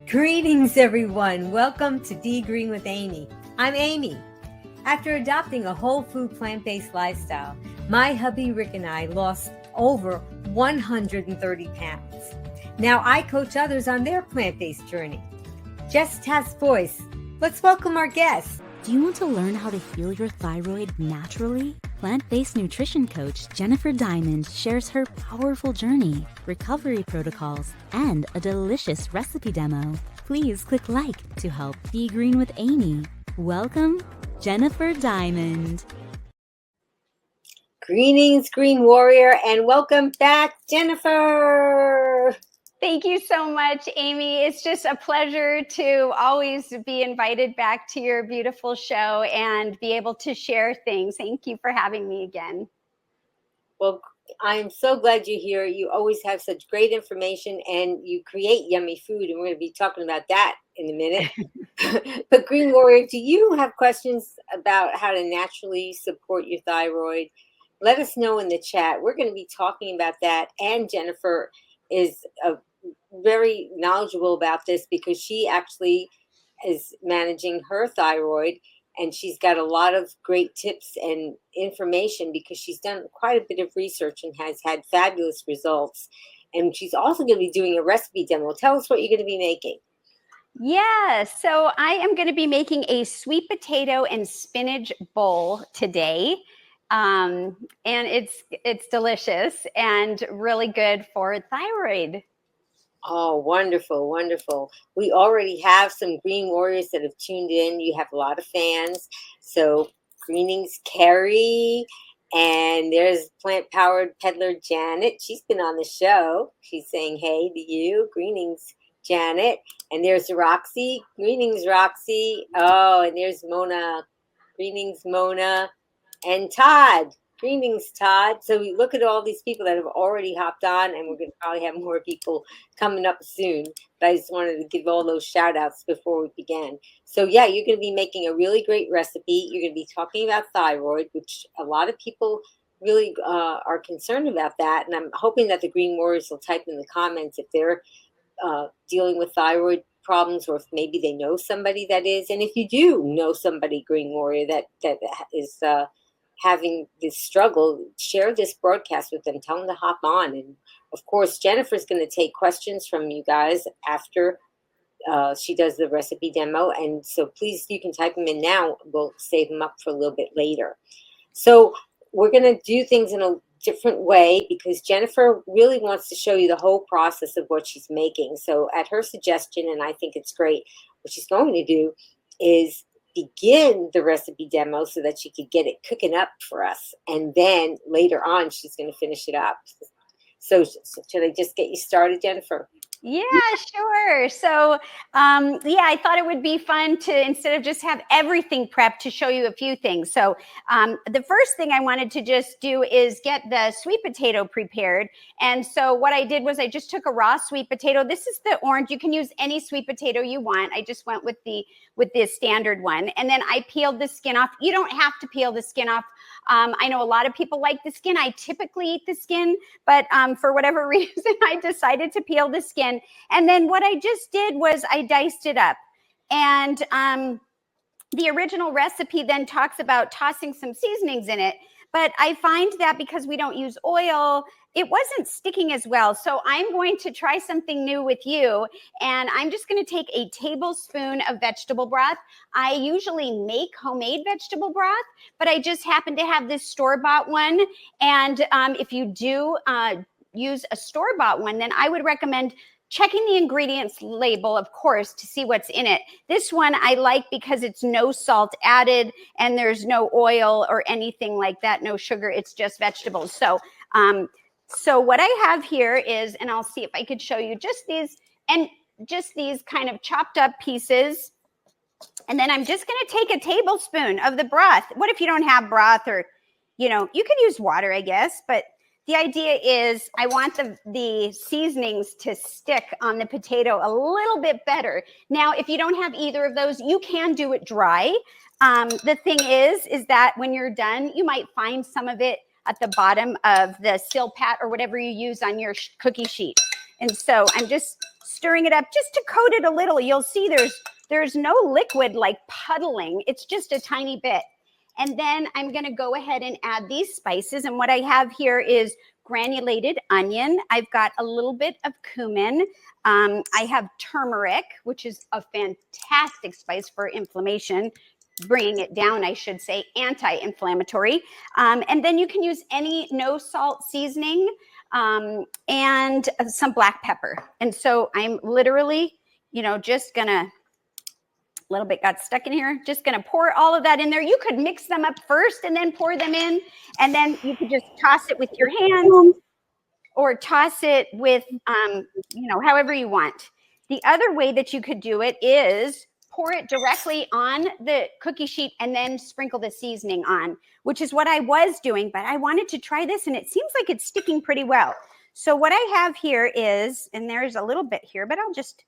Greetings, everyone. Welcome to Be Green with Amy. I'm Amy. After adopting a whole food plant-based lifestyle, my hubby Rick and I lost over 130 pounds. Now I coach others on their plant-based journey. Just Task Voice. Let's welcome our guest. Do you want to learn how to heal your thyroid naturally? Plant-based nutrition coach Jennifer Diamond shares her powerful journey, recovery protocols, and a delicious recipe demo. Please click like to help Be Green with Amy. Welcome, Jennifer Diamond. Greetings, Green Warrior, and welcome back, Jennifer. Thank you so much, Amy. It's just a pleasure to always be invited back to your beautiful show and be able to share things. Thank you for having me again. Well, I'm so glad you're here. You always have such great information and you create yummy food, and we're going to be talking about that in a minute. But Green Warrior, do you have questions about how to naturally support your thyroid? Let us know in the chat. We're going to be talking about that, and Jennifer is very knowledgeable about this because she actually is managing her thyroid, and she's got a lot of great tips and information because she's done quite a bit of research and has had fabulous results. And she's also going to be doing a recipe demo. Tell us what you're going to be making. Yeah, so I am going to be making a sweet potato and spinach bowl today. And it's delicious and really good for thyroid. Oh, wonderful, wonderful. We already have some Green Warriors that have tuned in. You have a lot of fans. So greetings, Carrie. And there's plant-powered peddler Janet. She's been on the show. She's saying hey to you. Greetings, Janet. And there's Roxy. Greetings, Roxy. Oh, and there's Mona. Greetings, Mona. And Todd. Greetings, Todd. So we look at all these people that have already hopped on, and we're going to probably have more people coming up soon. But I just wanted to give all those shout outs before we began. So yeah, you're going to be making a really great recipe. You're going to be talking about thyroid, which a lot of people really are concerned about that. And I'm hoping that the Green Warriors will type in the comments if they're dealing with thyroid problems, or if maybe they know somebody that is. And if you do know somebody, Green Warrior, that is having this struggle, share this broadcast with them. Tell them to hop on. And of course, Jennifer's going to take questions from you guys after she does the recipe demo. And so please, you can type them in now. We'll save them up for a little bit later. So we're going to do things in a different way because Jennifer really wants to show you the whole process of what she's making. So at her suggestion, and I think it's great, what she's going to do is begin the recipe demo so that she could get it cooking up for us. And then later on, she's going to finish it up. So should I just get you started, Jennifer? Yeah, sure. So, I thought it would be fun to, instead of just have everything prepped, to show you a few things. So the first thing I wanted to just do is get the sweet potato prepared. And so what I did was I just took a raw sweet potato. This is the orange. You can use any sweet potato you want. I just went with the standard one. And then I peeled the skin off. You don't have to peel the skin off. I know a lot of people like the skin. I typically eat the skin, but for whatever reason, I decided to peel the skin. And then what I just did was I diced it up. And the original recipe then talks about tossing some seasonings in it. But I find that because we don't use oil, it wasn't sticking as well. So I'm going to try something new with you. And I'm just going to take a tablespoon of vegetable broth. I usually make homemade vegetable broth, but I just happen to have this store-bought one. And if you do use a store-bought one, then I would recommend checking the ingredients label, of course, to see what's in it. This one I like because it's no salt added and there's no oil or anything like that, no sugar, it's just vegetables. So what I have here is, and I'll see if I could show you just these kind of chopped up pieces. And then I'm just going to take a tablespoon of the broth. What if you don't have broth, or, you could use water, I guess, but the idea is I want the seasonings to stick on the potato a little bit better. Now, if you don't have either of those, you can do it dry. The thing is that when you're done, you might find some of it at the bottom of the Silpat or whatever you use on your cookie sheet. And so I'm just stirring it up just to coat it a little. You'll see there's no liquid like puddling. It's just a tiny bit. And then I'm going to go ahead and add these spices. And what I have here is granulated onion. I've got a little bit of cumin. I have turmeric, which is a fantastic spice for inflammation, bringing it down, I should say, anti-inflammatory. And then you can use any no salt seasoning and some black pepper. And so I'm literally, just gonna, a little bit got stuck in here, just gonna pour all of that in there. You could mix them up first and then pour them in, and then you could just toss it with your hands or toss it with, however you want. The other way that you could do it is pour it directly on the cookie sheet and then sprinkle the seasoning on, which is what I was doing, but I wanted to try this and it seems like it's sticking pretty well. So what I have here is, and there's a little bit here, but I'll just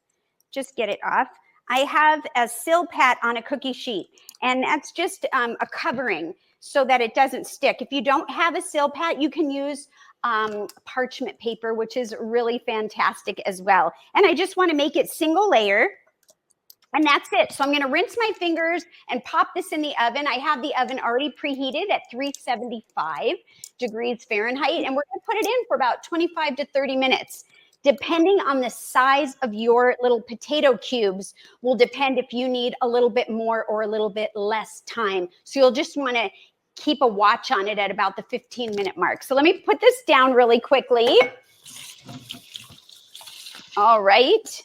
get it off. I have a Silpat on a cookie sheet, and that's just a covering so that it doesn't stick. If you don't have a Silpat, you can use parchment paper, which is really fantastic as well. And I just want to make it single layer. And that's it. So I'm going to rinse my fingers and pop this in the oven. I have the oven already preheated at 375 degrees Fahrenheit. And we're going to put it in for about 25 to 30 minutes. Depending on the size of your little potato cubes will depend if you need a little bit more or a little bit less time. So you'll just want to keep a watch on it at about the 15-minute mark. So let me put this down really quickly. All right.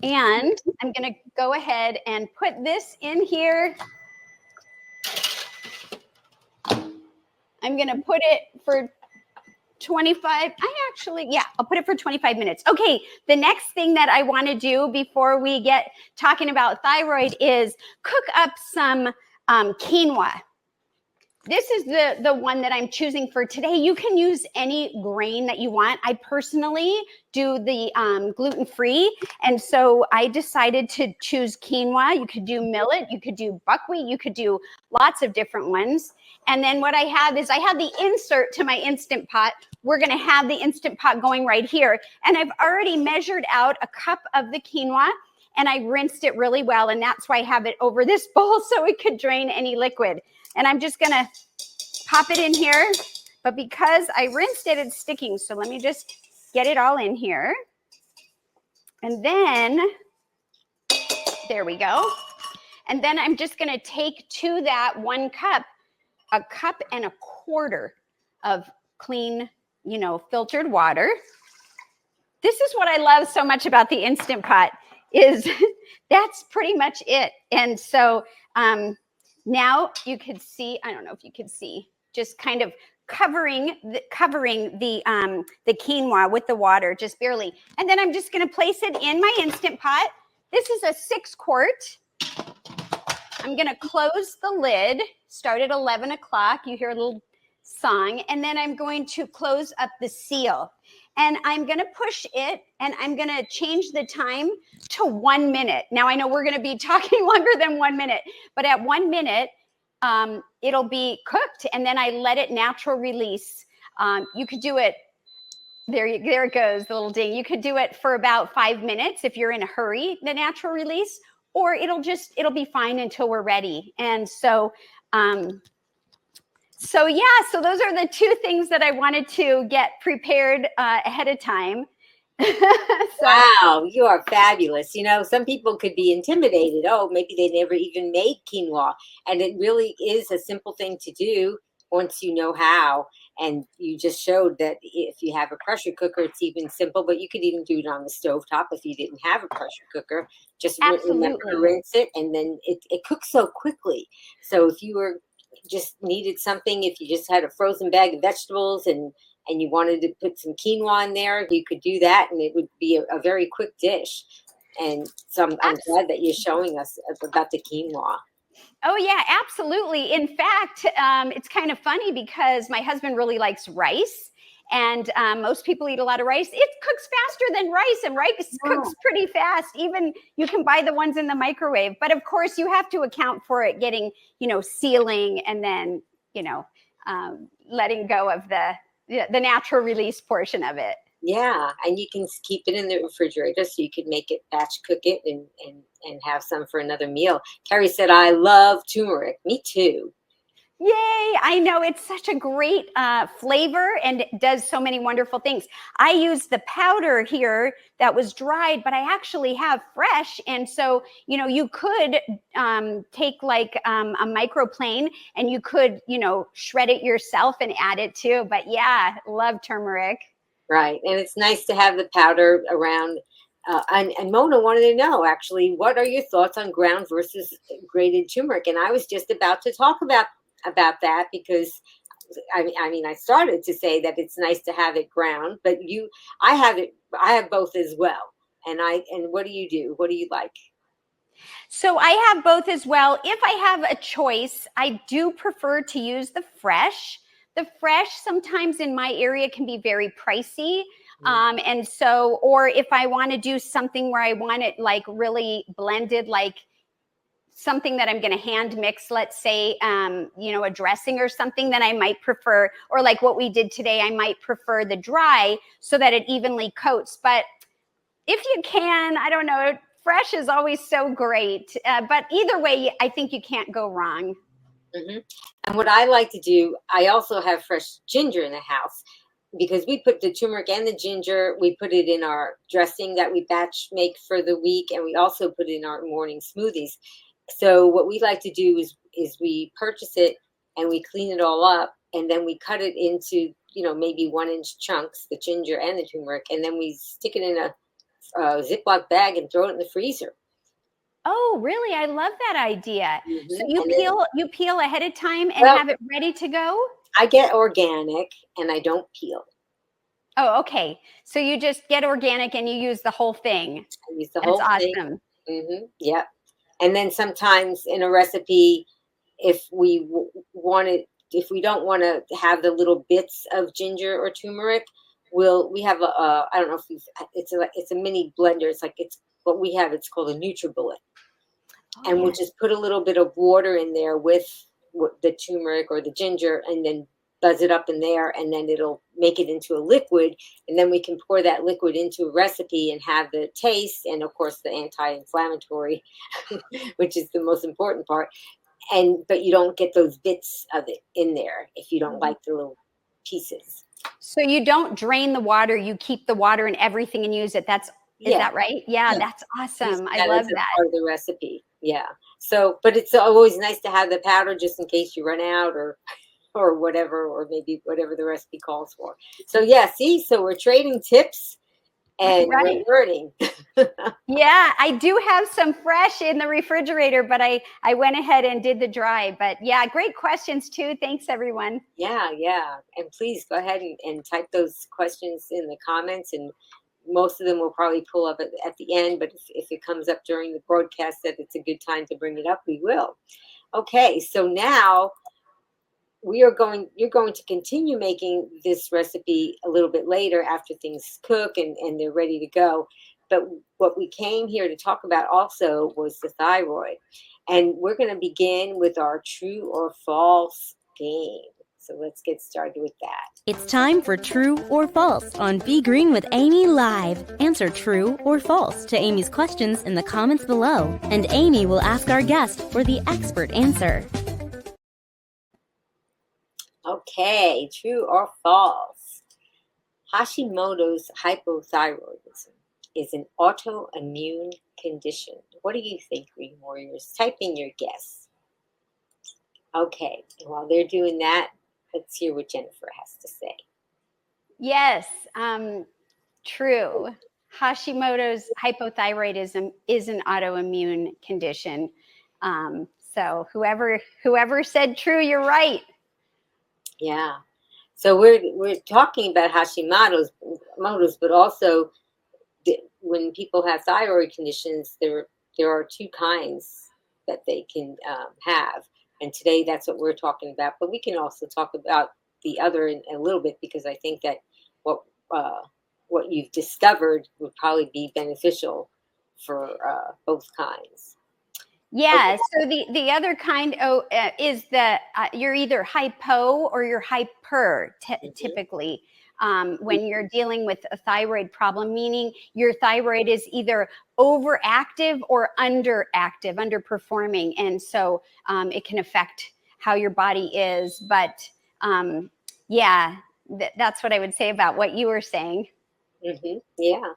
And I'm going to go ahead and put this in here. I'm going to put it for 25. I'll put it for 25 minutes. Okay. The next thing that I want to do before we get talking about thyroid is cook up some quinoa. This is the one that I'm choosing for today. You can use any grain that you want. I personally do the gluten-free. And so I decided to choose quinoa. You could do millet. You could do buckwheat. You could do lots of different ones. And then what I have is I have the insert to my Instant Pot. We're going to have the Instant Pot going right here. And I've already measured out a cup of the quinoa and I rinsed it really well. And that's why I have it over this bowl so it could drain any liquid. And I'm just going to pop it in here. But because I rinsed it, it's sticking. So let me just get it all in here. And then, there we go. And then I'm just going to take to that 1 cup, a cup and a quarter of clean, filtered water. This is what I love so much about the Instant Pot is that's pretty much it. And so now you could see, I don't know if you could see, just kind of covering the quinoa with the water, just barely. And then I'm just going to place it in my Instant Pot. This is a 6-quart. I'm going to close the lid, start at 11 o'clock. You hear a little song. And then I'm going to close up the seal. And I'm going to push it, and I'm going to change the time to 1 minute. Now, I know we're going to be talking longer than 1 minute, but at 1 minute, it'll be cooked, and then I let it natural release. You could do it, there it goes, the little ding. You could do it for about 5 minutes if you're in a hurry, the natural release, or it'll be fine until we're ready. And so, so those are the 2 things that I wanted to get prepared ahead of time. Wow, you are fabulous. Some people could be intimidated. Oh, maybe they never even made quinoa. And it really is a simple thing to do once you know how. And you just showed that if you have a pressure cooker, it's even simple, but you could even do it on the stovetop if you didn't have a pressure cooker. Just remember to rinse it, and then it cooks so quickly. So if you were just needed something, if you just had a frozen bag of vegetables and you wanted to put some quinoa in there, you could do that, and it would be a very quick dish. And so I'm glad that you're showing us about the quinoa. Oh, yeah, absolutely. In fact, it's kind of funny because my husband really likes rice, and most people eat a lot of rice. It cooks faster than rice, and rice cooks pretty fast. Even you can buy the ones in the microwave. But of course, you have to account for it getting, sealing and then, letting go of the natural release portion of it. Yeah, and you can keep it in the refrigerator so you could make it, batch cook it, and have some for another meal. Carrie said, I love turmeric. Me too. Yay! I know it's such a great flavor and it does so many wonderful things. I use the powder here that was dried, but I actually have fresh. And so, you could take like a microplane and you could, shred it yourself and add it too. But yeah, love turmeric. Right. And it's nice to have the powder around. And Mona wanted to know, actually, what are your thoughts on ground versus grated turmeric? And I was just about to talk about that because I started to say that it's nice to have it ground, but I have both as well. And what do you do? What do you like? So I have both as well. If I have a choice, I do prefer to use the fresh. The fresh sometimes in my area can be very pricey. And so, or if I want to do something where I want it like really blended, like something that I'm going to hand mix, let's say, a dressing or something, then I might prefer, or like what we did today, I might prefer the dry so that it evenly coats. But if you can, I don't know, fresh is always so great. But either way, I think you can't go wrong. Mm-hmm. And what I like to do, I also have fresh ginger in the house because we put the turmeric and the ginger, we put it in our dressing that we batch make for the week, and we also put it in our morning smoothies. So what we like to do is we purchase it and we clean it all up, and then we cut it into maybe 1-inch chunks, the ginger and the turmeric, and then we stick it in a Ziploc bag and throw it in the freezer. Oh, really? I love that idea. So Mm-hmm. you peel ahead of time and have it ready to go? I get organic and I don't peel. Oh, okay. So you just get organic and you use the whole thing. I use the That's whole thing. awesome. Mm-hmm. Yep. And then sometimes in a recipe, if we if we don't want to have the little bits of ginger or turmeric, we have I don't know if it's a mini blender. It's what we have. It's called a NutriBullet, and we'll just put a little bit of water in there with the turmeric or the ginger, and then buzz it up in there, and then it'll make it into a liquid, and then we can pour that liquid into a recipe and have the taste and of course the anti-inflammatory, which is the most important part. But you don't get those bits of it in there if you don't like the little pieces. So you don't drain the water, you keep the water and everything and use it. Is that right? Yeah, that's awesome. I love that. Part of the recipe. Yeah. So, but it's always nice to have the powder just in case you run out or whatever, or maybe whatever the recipe calls for. So yeah, so we're trading tips and we're learning. Yeah, I do have some fresh in the refrigerator, but I went ahead and did the dry. But yeah, great questions too. Thanks, everyone. Yeah. And please go ahead and type those questions in the comments, and most of them will probably pull up at the end, but if it comes up during the broadcast that it's a good time to bring it up, we will. Okay, so now you're going to continue making this recipe a little bit later after things cook and they're ready to go. But what we came here to talk about also was the thyroid. And we're going to begin with our true or false game. So let's get started with that. It's time for True or False on Be Green with Amy Live. Answer true or false to Amy's questions in the comments below, and Amy will ask our guest for the expert answer. Okay, true or false? Hashimoto's hypothyroidism is an autoimmune condition. What do you think, Green Warriors? Type in your guess. Okay, and while they're doing that, let's hear what Jennifer has to say. Yes, true. Hashimoto's hypothyroidism is an autoimmune condition. So whoever said true, you're right. Yeah. So we're talking about Hashimoto's, but also when people have thyroid conditions, there are two kinds that they can have. And today that's what we're talking about. But we can also talk about the other in a little bit, because I think that what you've discovered would probably be beneficial for both kinds. Yeah. Okay. So the other kind is that you're either hypo or you're hyper typically. when you're dealing with a thyroid problem, meaning your thyroid is either overactive or underactive, underperforming. And so it can affect how your body is. But yeah, that's what I would say about what you were saying. Yeah.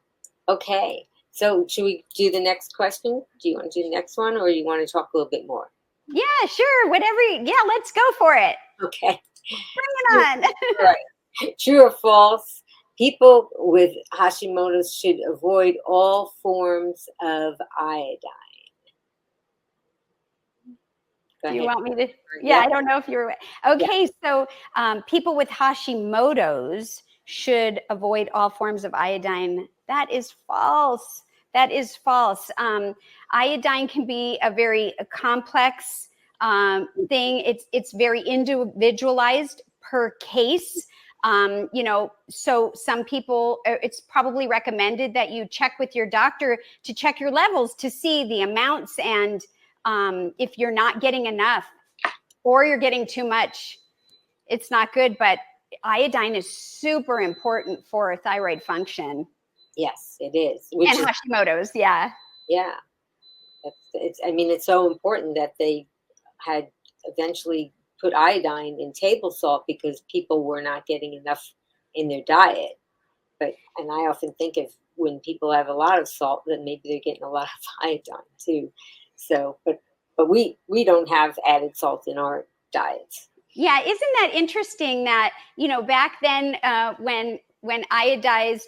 Okay. So should we do the next question? Do you want to do the next one, or you want to talk a little bit more? Yeah, sure. Whatever. Yeah, let's go for it. Okay. Bring it on. Right. True or false? People with Hashimoto's should avoid all forms of iodine. Go Do you ahead. want me to? Yeah, Yeah. I don't know if you're Yeah. okay. So people with Hashimoto's should avoid all forms of iodine. That is false. That is false. Iodine can be a very complex thing. It's very individualized per case. So some people, it's probably recommended that you check with your doctor to check your levels to see the amounts, and if you're not getting enough or you're getting too much, it's not good. But iodine is super important for thyroid function. Yes, it is. Which And is, Hashimoto's, yeah. yeah. I mean, it's so important that they had eventually put iodine in table salt because people were not getting enough in their diet. And I often think if when people have a lot of salt, then maybe they're getting a lot of iodine too. So, but we don't have added salt in our diets. Yeah, isn't that interesting that, back then when iodine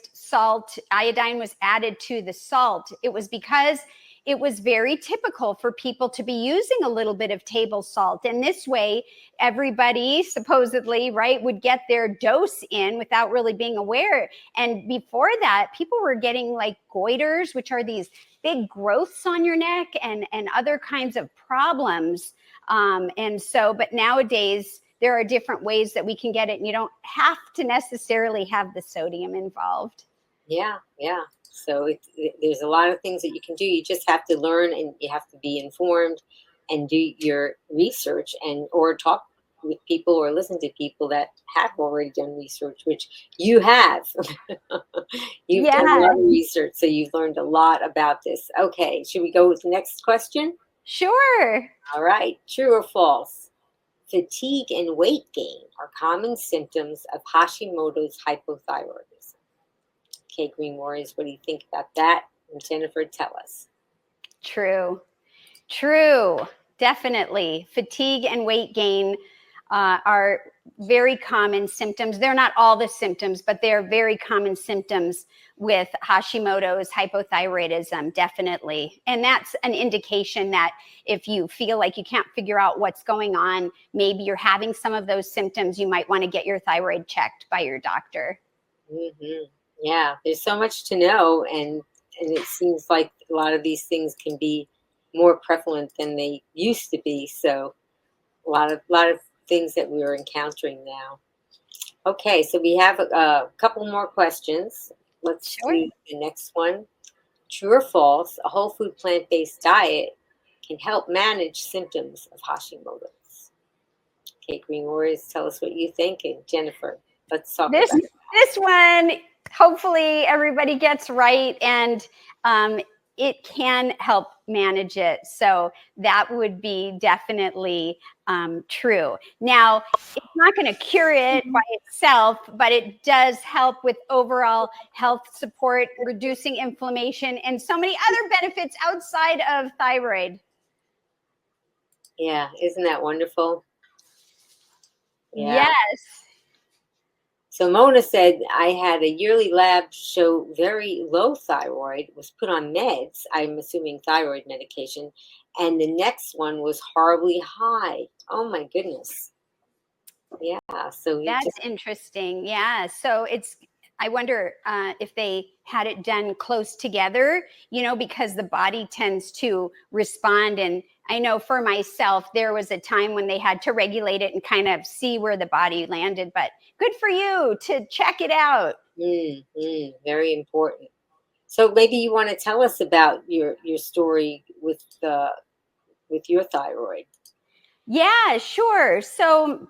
was added to the salt, it was because it was very typical for people to be using a little bit of table salt. And this way, everybody supposedly, right, would get their dose in without really being aware. And before that, people were getting like goiters, which are these big growths on your neck, and other kinds of problems. But nowadays, there are different ways that we can get it, and you don't have to necessarily have the sodium involved. Yeah, yeah. So there's a lot of things that you can do. You just have to learn, and you have to be informed, and do your research, or talk with people or listen to people that have already done research, which you have. You've done a Yeah, lot of research, so you've learned a lot about this. Okay, should we go with the next question? sure. All right, true or false? Fatigue and weight gain are common symptoms of Hashimoto's hypothyroidism. Okay, Green Warriors, what do you think about that? And Jennifer, tell us. True. Definitely. Fatigue and weight gain are very common symptoms. They're not all the symptoms, but they're very common symptoms with Hashimoto's hypothyroidism, definitely. And that's an indication that if you feel like you can't figure out what's going on, maybe you're having some of those symptoms, you might want to get your thyroid checked by your doctor. Mm-hmm. Yeah, there's so much to know, and it seems like a lot of these things can be more prevalent than they used to be. So a lot of things that we're encountering now. Okay, so we have a couple more questions. Let's Sure. do the next one. True or false? A whole food plant-based diet can help manage symptoms of Hashimoto's. Okay, Green Warriors, tell us what you think, and Jennifer, let's talk This about it. this one, hopefully everybody gets right, and it can help manage it. So that would be definitely true. Now, it's not going to cure it by itself, but it does help with overall health support, reducing inflammation, and so many other benefits outside of thyroid. Yeah, isn't that wonderful? Yeah. Yes. So Mona said, I had a yearly lab show very low thyroid, was put on meds, I'm assuming thyroid medication, and the next one was horribly high. Oh my goodness. Yeah, so you That's just, interesting. Yeah. So I wonder if they had it done close together, because the body tends to respond. And I know for myself, there was a time when they had to regulate it and kind of see where the body landed. But good for you to check it out. very important. So maybe you want to tell us about your story with your thyroid. Yeah, sure. So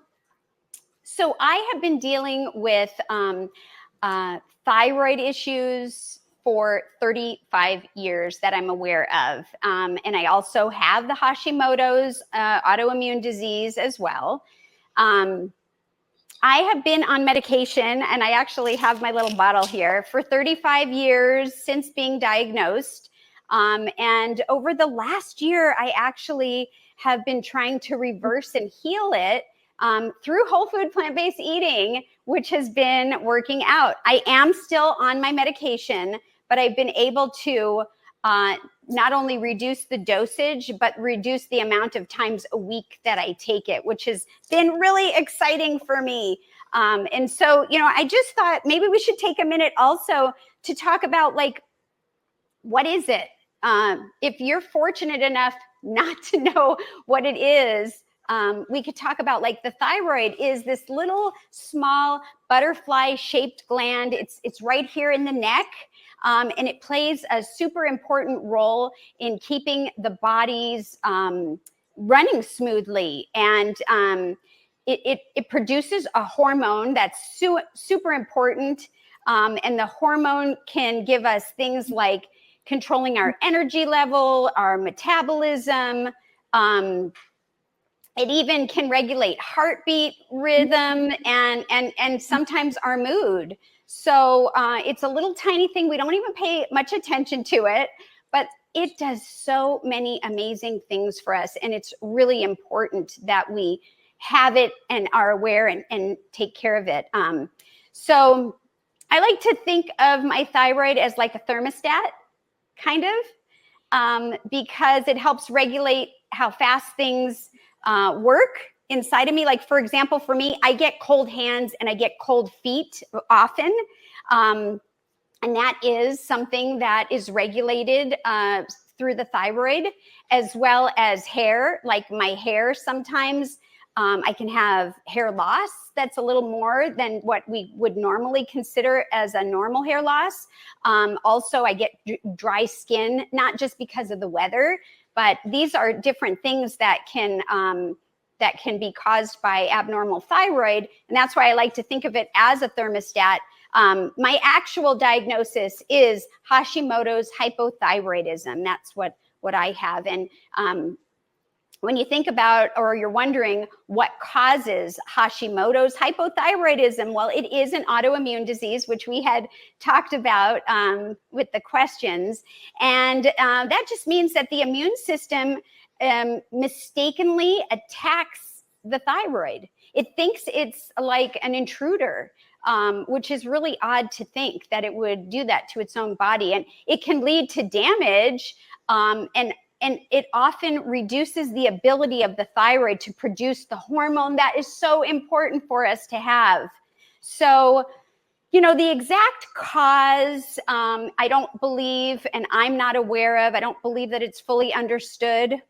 I have been dealing with thyroid issues for 35 years that I'm aware of. And I also have the Hashimoto's autoimmune disease as well. I have been on medication, and I actually have my little bottle here, for 35 years since being diagnosed. And over the last year, I actually have been trying to reverse and heal it through whole food plant-based eating, which has been working out. I am still on my medication, but I've been able to not only reduce the dosage, but reduce the amount of times a week that I take it, which has been really exciting for me. And so, I just thought maybe we should take a minute also to talk about, like, what is it? If you're fortunate enough not to know what it is, we could talk about, like, the thyroid is this little small butterfly shaped gland. It's right here in the neck. And it plays a super important role in keeping the body's running smoothly. And it produces a hormone that's super important. And the hormone can give us things like controlling our energy level, our metabolism. It even can regulate heartbeat rhythm and sometimes our mood. So it's a little tiny thing. We don't even pay much attention to it, but it does so many amazing things for us. And it's really important that we have it and are aware and take care of it. So I like to think of my thyroid as like a thermostat, kind of, because it helps regulate how fast things work inside of me. Like, for example, for me, I get cold hands and I get cold feet often. And that is something that is regulated through the thyroid, as well as hair. Like, my hair sometimes, I can have hair loss that's a little more than what we would normally consider as a normal hair loss. Also, I get dry skin, not just because of the weather, but these are different things that can be caused by abnormal thyroid. And that's why I like to think of it as a thermostat. My actual diagnosis is Hashimoto's hypothyroidism. That's what I have. And when you think about, or you're wondering what causes Hashimoto's hypothyroidism, well, it is an autoimmune disease, which we had talked about with the questions. And that just means that the immune system mistakenly attacks the thyroid. It thinks it's like an intruder, which is really odd to think that it would do that to its own body. And it can lead to damage and it often reduces the ability of the thyroid to produce the hormone that is so important for us to have. So, the exact cause, I don't believe, and I'm not aware of, I don't believe that it's fully understood.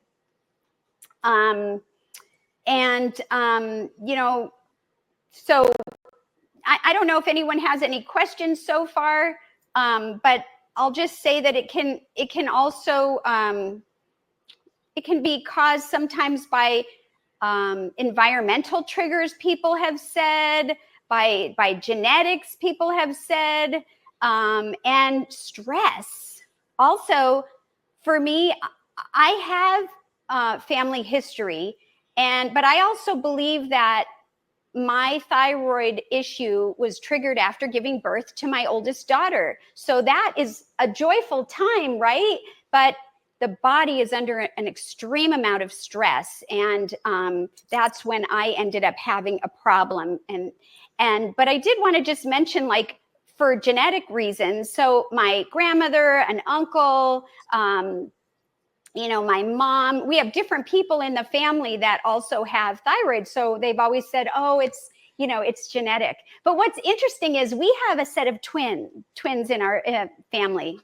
So I don't know if anyone has any questions so far, but I'll just say that it can also, it can be caused sometimes by environmental triggers, people have said, by genetics, people have said, and stress. Also, for me, I have family history, but I also believe that my thyroid issue was triggered after giving birth to my oldest daughter. So that is a joyful time, right? But the body is under an extreme amount of stress. And that's when I ended up having a problem. But I did want to just mention, like, for genetic reasons. So my grandmother, an uncle, my mom, we have different people in the family that also have thyroid. So they've always said, oh, it's genetic. But what's interesting is we have a set of twins in our family.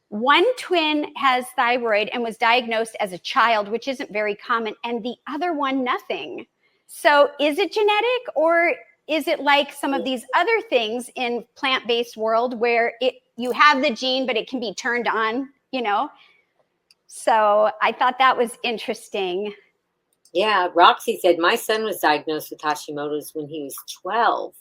One twin has thyroid and was diagnosed as a child, which isn't very common, and the other one, nothing. So is it genetic, or is it like some of these other things in plant-based world where you have the gene, but it can be turned on, So I thought that was interesting. Yeah, Roxy said, my son was diagnosed with Hashimoto's when he was 12.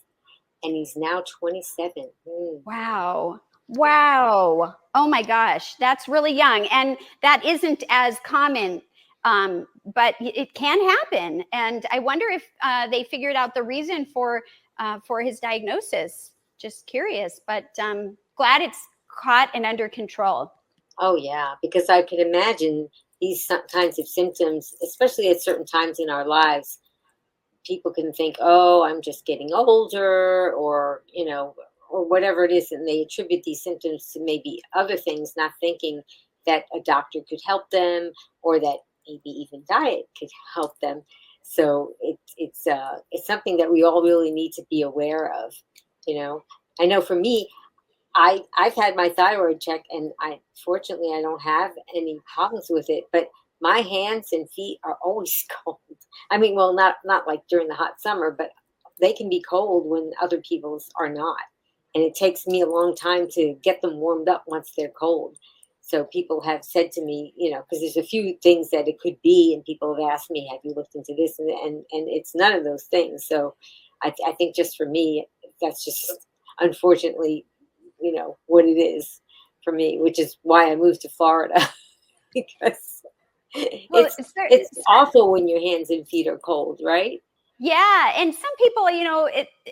and he's now 27. Wow. Wow. Oh my gosh. That's really young. And that isn't as common, but it can happen. And I wonder if they figured out the reason for his diagnosis. Just curious, but glad it's caught and under control. Oh, yeah, because I could imagine these kinds of symptoms, especially at certain times in our lives. People can think, oh, I'm just getting older, or, or whatever it is, and they attribute these symptoms to maybe other things, not thinking that a doctor could help them, or that maybe even diet could help them. So it's something that we all really need to be aware of. I know for me, I've had my thyroid checked, and fortunately I don't have any problems with it, but my hands and feet are always cold. I mean, well, not like during the hot summer, but they can be cold when other people's are not. And it takes me a long time to get them warmed up once they're cold. So people have said to me, because there's a few things that it could be, and people have asked me, have you looked into this? And it's none of those things. So I think just for me, that's just unfortunately what it is for me, which is why I moved to Florida. Because Well, it's awful when your hands and feet are cold, right? yeah, and some people,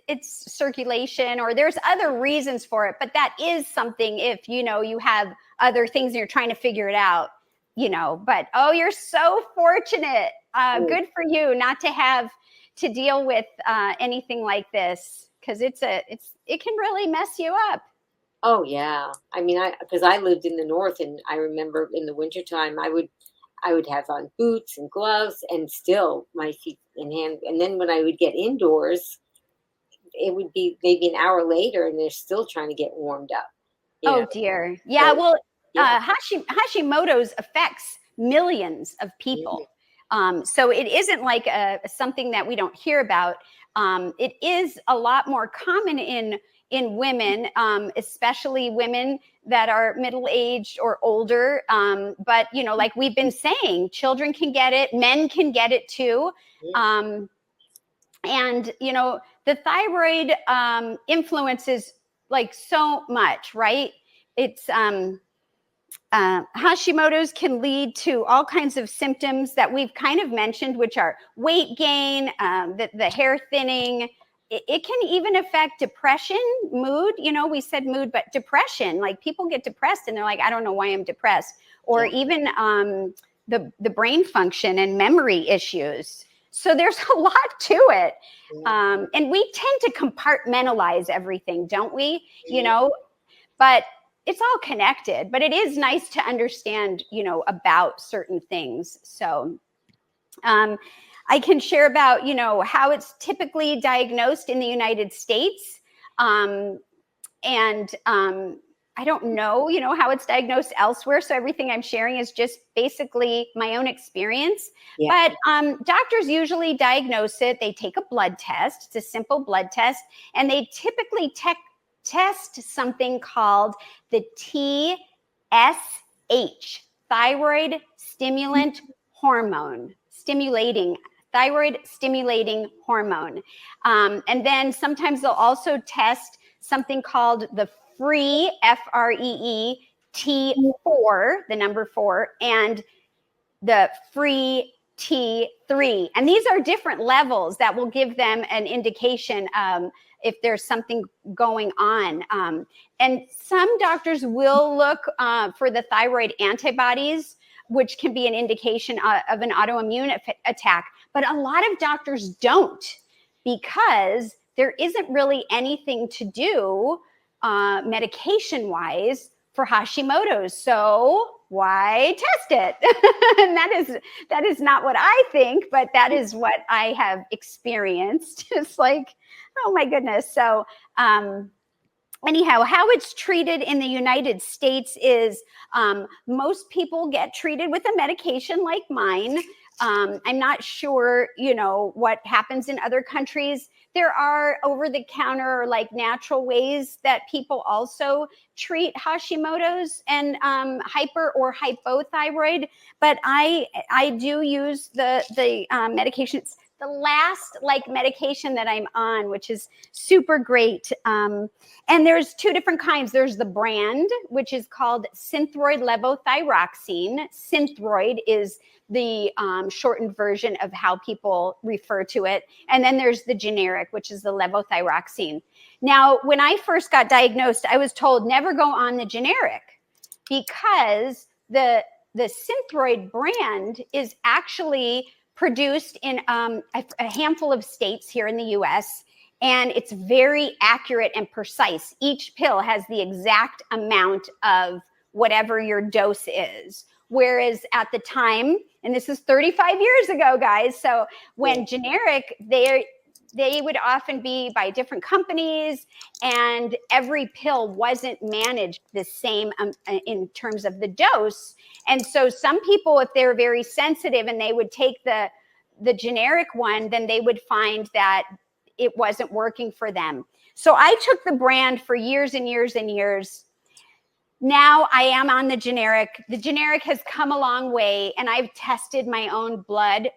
it's circulation, or there's other reasons for it, but that is something if you have other things and you're trying to figure it out, but oh, you're so fortunate. Good for you not to have to deal with anything like this, because it can really mess you up. Oh yeah. I mean, because I lived in the north, and I remember in the wintertime I would have on boots and gloves, and still my feet and hand. And then when I would get indoors, it would be maybe an hour later, and they're still trying to get warmed up. Oh dear. Yeah. So, Well, yeah. Hashimoto's affects millions of Mhm. people. So it isn't like something that we don't hear about. It is a lot more common in women, especially women that are middle aged or older. But like we've been saying, children can get it, men can get it too. Yeah. Um, and the thyroid influences like so much, right? It's Hashimoto's can lead to all kinds of symptoms that we've kind of mentioned, which are weight gain, the hair thinning. It can even affect depression, mood. We said mood, but depression. Like people get depressed and they're like, I don't know why I'm depressed. Or Yeah. even the brain function and memory issues. So there's a lot to it. Yeah. And we tend to compartmentalize everything, don't we? Mhm. But it's all connected. But it is nice to understand, about certain things. So I can share about, how it's typically diagnosed in the United States. And I don't know, how it's diagnosed elsewhere. So everything I'm sharing is just basically my own experience. Yeah. But doctors usually diagnose it. They take a blood test. It's a simple blood test. And they typically test something called the TSH, thyroid stimulant hormone, thyroid stimulating hormone. And then sometimes they'll also test something called the free, FREE, T4, the number 4, and the free T3. And these are different levels that will give them an indication if there's something going on. And some doctors will look for the thyroid antibodies, which can be an indication of an autoimmune attack. But a lot of doctors don't, because there isn't really anything to do medication-wise for Hashimoto's. So why test it? And that is not what I think, but that is what I have experienced. It's like, oh my goodness. So anyhow, how it's treated in the United States is most people get treated with a medication like mine. I'm not sure, what happens in other countries. There are over-the-counter, like natural ways that people also treat Hashimoto's and hyper or hypothyroid. But I do use the medications the last like medication that I'm on, which is super great. And there's two different kinds. There's the brand, which is called Synthroid levothyroxine. Synthroid is the shortened version of how people refer to it. And then there's the generic, which is the levothyroxine. Now, when I first got diagnosed, I was told never go on the generic because the Synthroid brand is actually produced in a handful of states here in the US, and it's very accurate and precise. Each pill has the exact amount of whatever your dose is. Whereas at the time, and this is 35 years ago, guys, so when generic, they would often be by different companies, and every pill wasn't managed the same in terms of the dose. And so some people, if they're very sensitive and they would take the generic one, then they would find that it wasn't working for them. So I took the brand for years and years and years. Now I am on the generic. The generic has come a long way, and I've tested my own blood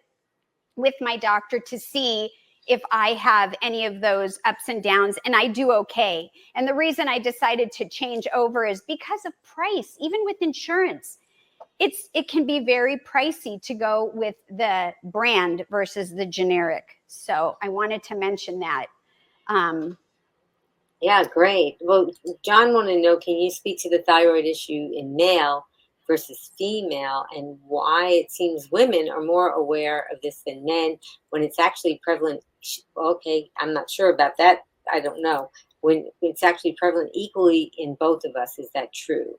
with my doctor to see if I have any of those ups and downs, and I do okay. And the reason I decided to change over is because of price. Even with insurance, it can be very pricey to go with the brand versus the generic. So I wanted to mention that. Yeah, great. Well, John wanted to know, can you speak to the thyroid issue in male versus female, and why it seems women are more aware of this than men when it's actually prevalent? Okay, I'm not sure about that. I don't know. When it's actually prevalent equally in both of us, is that true?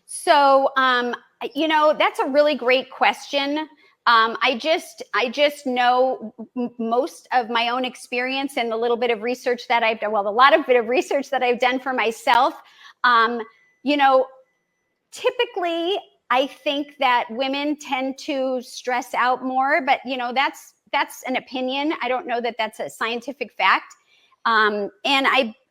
So, that's a really great question. I just know most of my own experience and a little bit of research that I've done. Well, a lot of bit of research that I've done for myself. Typically, I think that women tend to stress out more, but that's an opinion. I don't know that that's a scientific fact. And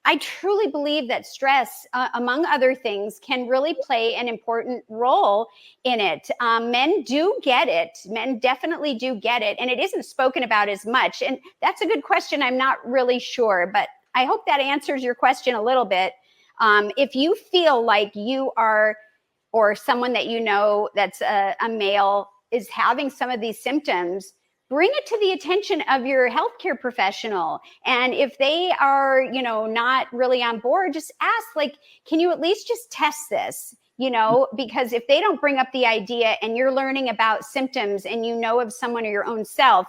I truly believe that stress, among other things, can really play an important role in it. Men do get it. Men definitely do get it. And it isn't spoken about as much. And that's a good question. I'm not really sure, but I hope that answers your question a little bit. If you feel like you are, or someone that you know that's a male is having some of these symptoms, bring it to the attention of your healthcare professional. And if they are, not really on board, just ask, like, can you at least just test this? Because if they don't bring up the idea and you're learning about symptoms and you know of someone or your own self,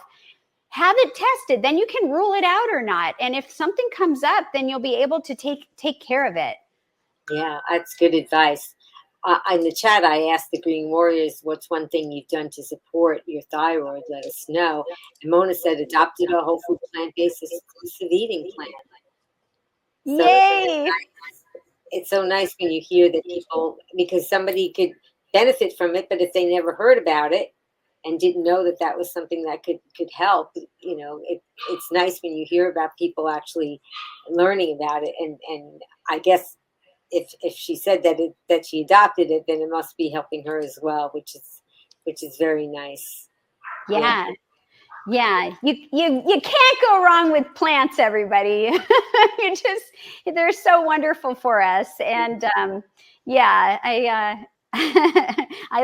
have it tested. Then you can rule it out or not. And if something comes up, then you'll be able to take care of it. Yeah, that's good advice. In the chat, I asked the Green Warriors, what's one thing you've done to support your thyroid? Let us know. And Mona said, adopted a whole food plant-based exclusive eating plan. So Yay! it's so nice when you hear that people, because somebody could benefit from it, but if they never heard about it and didn't know that that was something that could help, it's nice when you hear about people actually learning about it. And I guess if she said that she adopted it, then it must be helping her as well, which is very nice. Yeah. You can't go wrong with plants, everybody. They're so wonderful for us. And I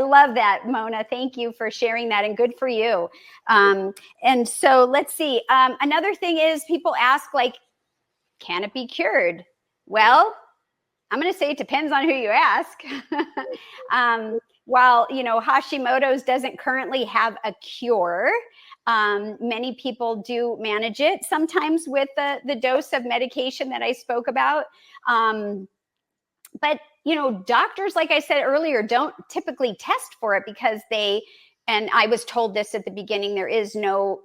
love that, Mona. Thank you for sharing that, and good for you. And so let's see. Another thing is, people ask, like, can it be cured? Well, I'm going to say it depends on who you ask. While, Hashimoto's doesn't currently have a cure, many people do manage it, sometimes with the dose of medication that I spoke about. But, doctors, like I said earlier, don't typically test for it because and I was told this at the beginning, there's no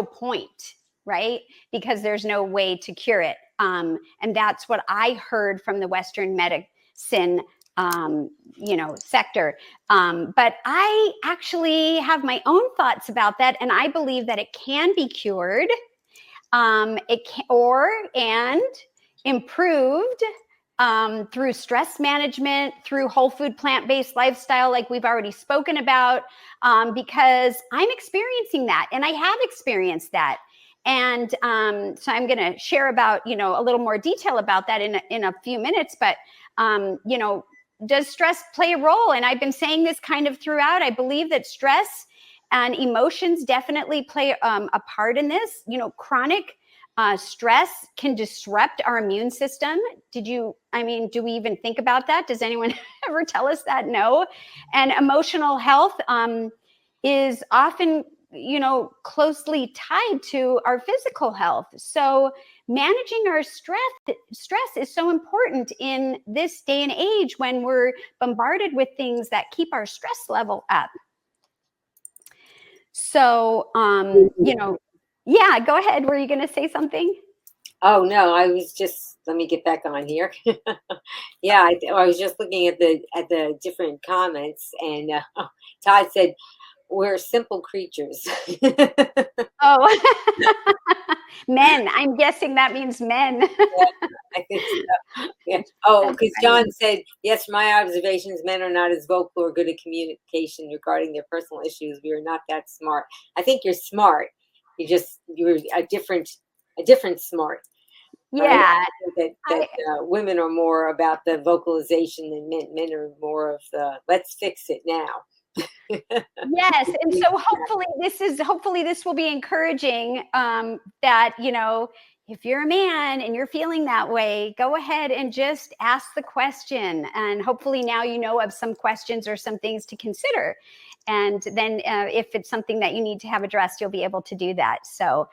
point, right? Because there's no way to cure it. And that's what I heard from the Western medicine, sector. But I actually have my own thoughts about that. And I believe that it can be cured, and improved, through stress management, through whole food, plant-based lifestyle, like we've already spoken about, because I'm experiencing that, and I have experienced that. And so I'm going to share about, a little more detail about that in a few minutes. But, does stress play a role? And I've been saying this kind of throughout. I believe that stress and emotions definitely play a part in this. Chronic stress can disrupt our immune system. Do we even think about that? Does anyone ever tell us that? No. And emotional health is often, closely tied to our physical health. So managing our stress is so important in this day and age when we're bombarded with things that keep our stress level up. So, yeah, go ahead. Were you going to say something? Oh no, I was just, let me get back on here. Yeah, I was just looking at the different comments, and Todd said we're simple creatures. Oh, men. I'm guessing that means men. I think so. Yeah. Oh, because John said, yes, from my observations, men are not as vocal or good at communication regarding their personal issues. We are not that smart. I think you're smart. You're a different smart. Yeah. Right? That women are more about the vocalization than men. Men are more of the let's fix it now. Yes, and so hopefully this will be encouraging, that if you're a man and you're feeling that way, go ahead and just ask the question, and hopefully now you know of some questions or some things to consider, and then if it's something that you need to have addressed, you'll be able to do that. So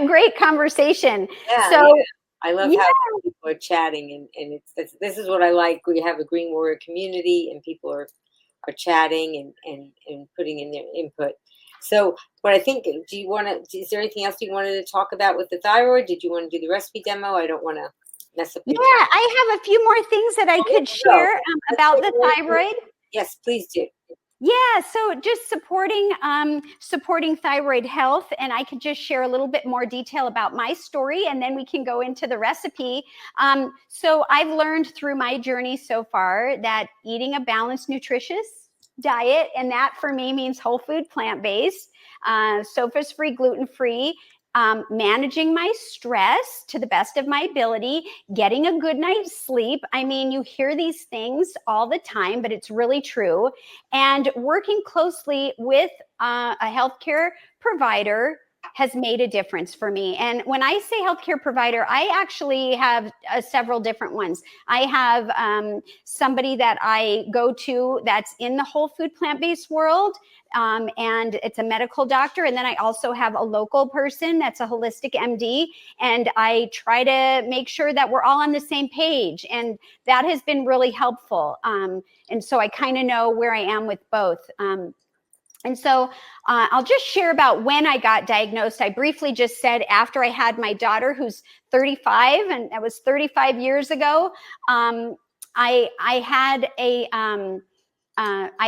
great conversation. Yeah, So yeah. I love yeah. how people are chatting, and this is what I like. We have a Green Warrior community, and people are chatting and putting in their input. So, but I think, is there anything else you wanted to talk about with the thyroid? Did you want to do the recipe demo? I don't want to mess up your time. Yeah, I have a few more things that I could share about the thyroid. Yes, please do. Yeah, so just supporting thyroid health, and I could just share a little bit more detail about my story, and then we can go into the recipe. So I've learned through my journey so far that eating a balanced, nutritious diet, and that for me means whole food, plant-based, sos-free, gluten-free, managing my stress to the best of my ability, getting a good night's sleep. I mean, you hear these things all the time, but it's really true. And working closely with a healthcare provider has made a difference for me. And when I say healthcare provider, I actually have several different ones. I have somebody that I go to that's in the whole food plant-based world, and it's a medical doctor. And then I also have a local person that's a holistic MD, and I try to make sure that we're all on the same page. And that has been really helpful. And so I kind of know where I am with both. And so I'll just share about when I got diagnosed. I briefly just said after I had my daughter, who's 35, and that was 35 years ago. I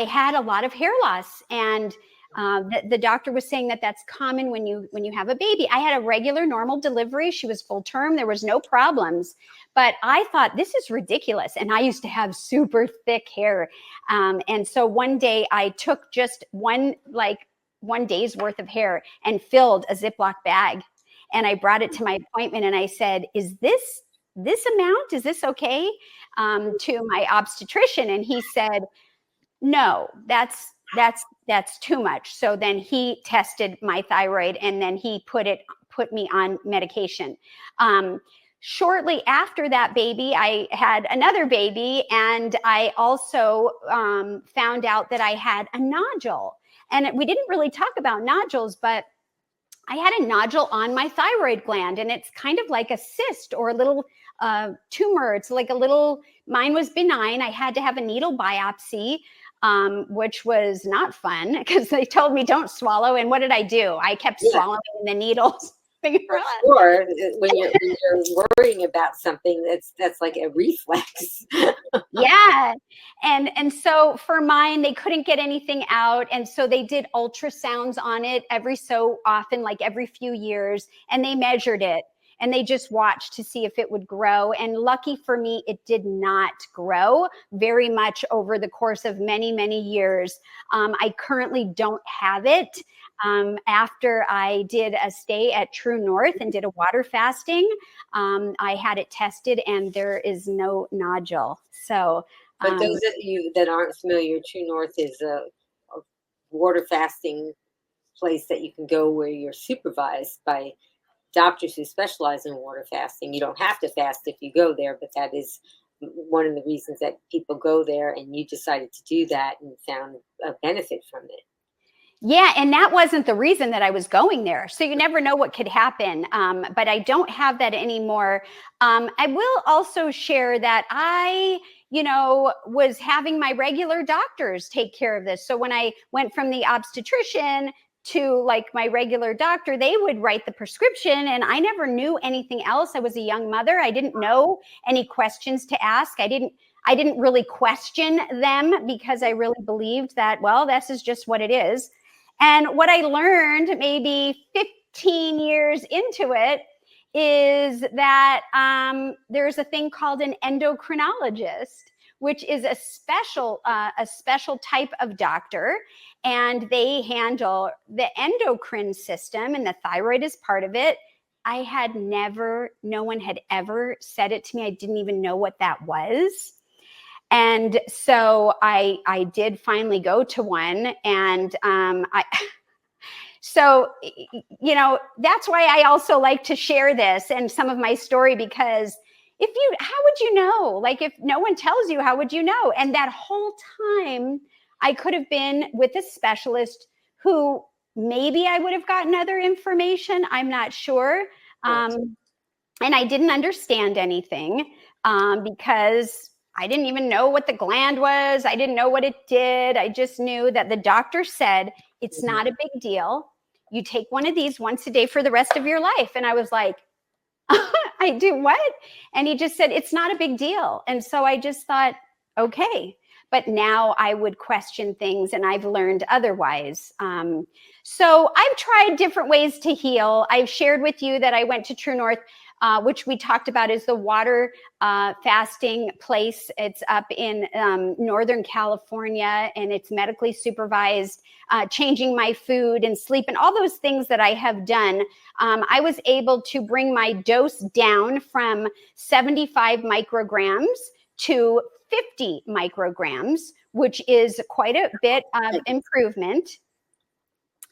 had a lot of hair loss, and the doctor was saying that that's common when you have a baby. I had a regular, normal delivery. She was full term. There was no problems. But I thought, this is ridiculous. And I used to have super thick hair. And so one day I took just one day's worth of hair and filled a Ziploc bag. And I brought it to my appointment, and I said, is this amount? Is this okay? To my obstetrician. And he said, no, that's too much. So then he tested my thyroid, and then he put me on medication. Shortly after that baby, I had another baby, and I also found out that I had a nodule. And we didn't really talk about nodules, but I had a nodule on my thyroid gland, and it's kind of like a cyst or a little tumor. It's like mine was benign. I had to have a needle biopsy, which was not fun because they told me don't swallow. And what did I do? I kept swallowing the needles. Sure, when you're worrying about something, that's like a reflex. Yeah. And so for mine, they couldn't get anything out. And so they did ultrasounds on it every so often, like every few years, and they measured it. and they just watched to see if it would grow. And lucky for me, it did not grow very much over the course of many, many years. I currently don't have it. After I did a stay at True North and did a water fasting, I had it tested and there is no nodule. So, but those of you that aren't familiar, True North is a water fasting place that you can go where you're supervised by doctors who specialize in water fasting. You don't have to fast if you go there, but that is one of the reasons that people go there, and you decided to do that and found a benefit from it. Yeah, and that wasn't the reason that I was going there. So you never know what could happen. But I don't have that anymore. I will also share that I, was having my regular doctors take care of this. So when I went from the obstetrician to like my regular doctor, they would write the prescription and I never knew anything else. I was a young mother. I didn't know any questions to ask. I didn't really question them because I really believed that, well, this is just what it is. And what I learned maybe 15 years into it is that there's a thing called an endocrinologist, which is a special type of doctor, and they handle the endocrine system, and the thyroid is part of it. No one had ever said it to me. I didn't even know what that was. And so I did finally go to one, and so, that's why I also like to share this and some of my story, because how would you know? Like, if no one tells you, how would you know? And that whole time I could have been with a specialist who maybe I would have gotten other information. I'm not sure. And I didn't understand anything because I didn't even know what the gland was. I didn't know what it did. I just knew that the doctor said, it's not a big deal. You take one of these once a day for the rest of your life. And I was like, I do what? And he just said, it's not a big deal. And so I just thought, okay. But now I would question things, and I've learned otherwise. So I've tried different ways to heal. I've shared with you that I went to True North, which we talked about is the water fasting place. It's up in Northern California, and it's medically supervised, changing my food and sleep and all those things that I have done. I was able to bring my dose down from 75 micrograms to 50 micrograms, which is quite a bit of improvement.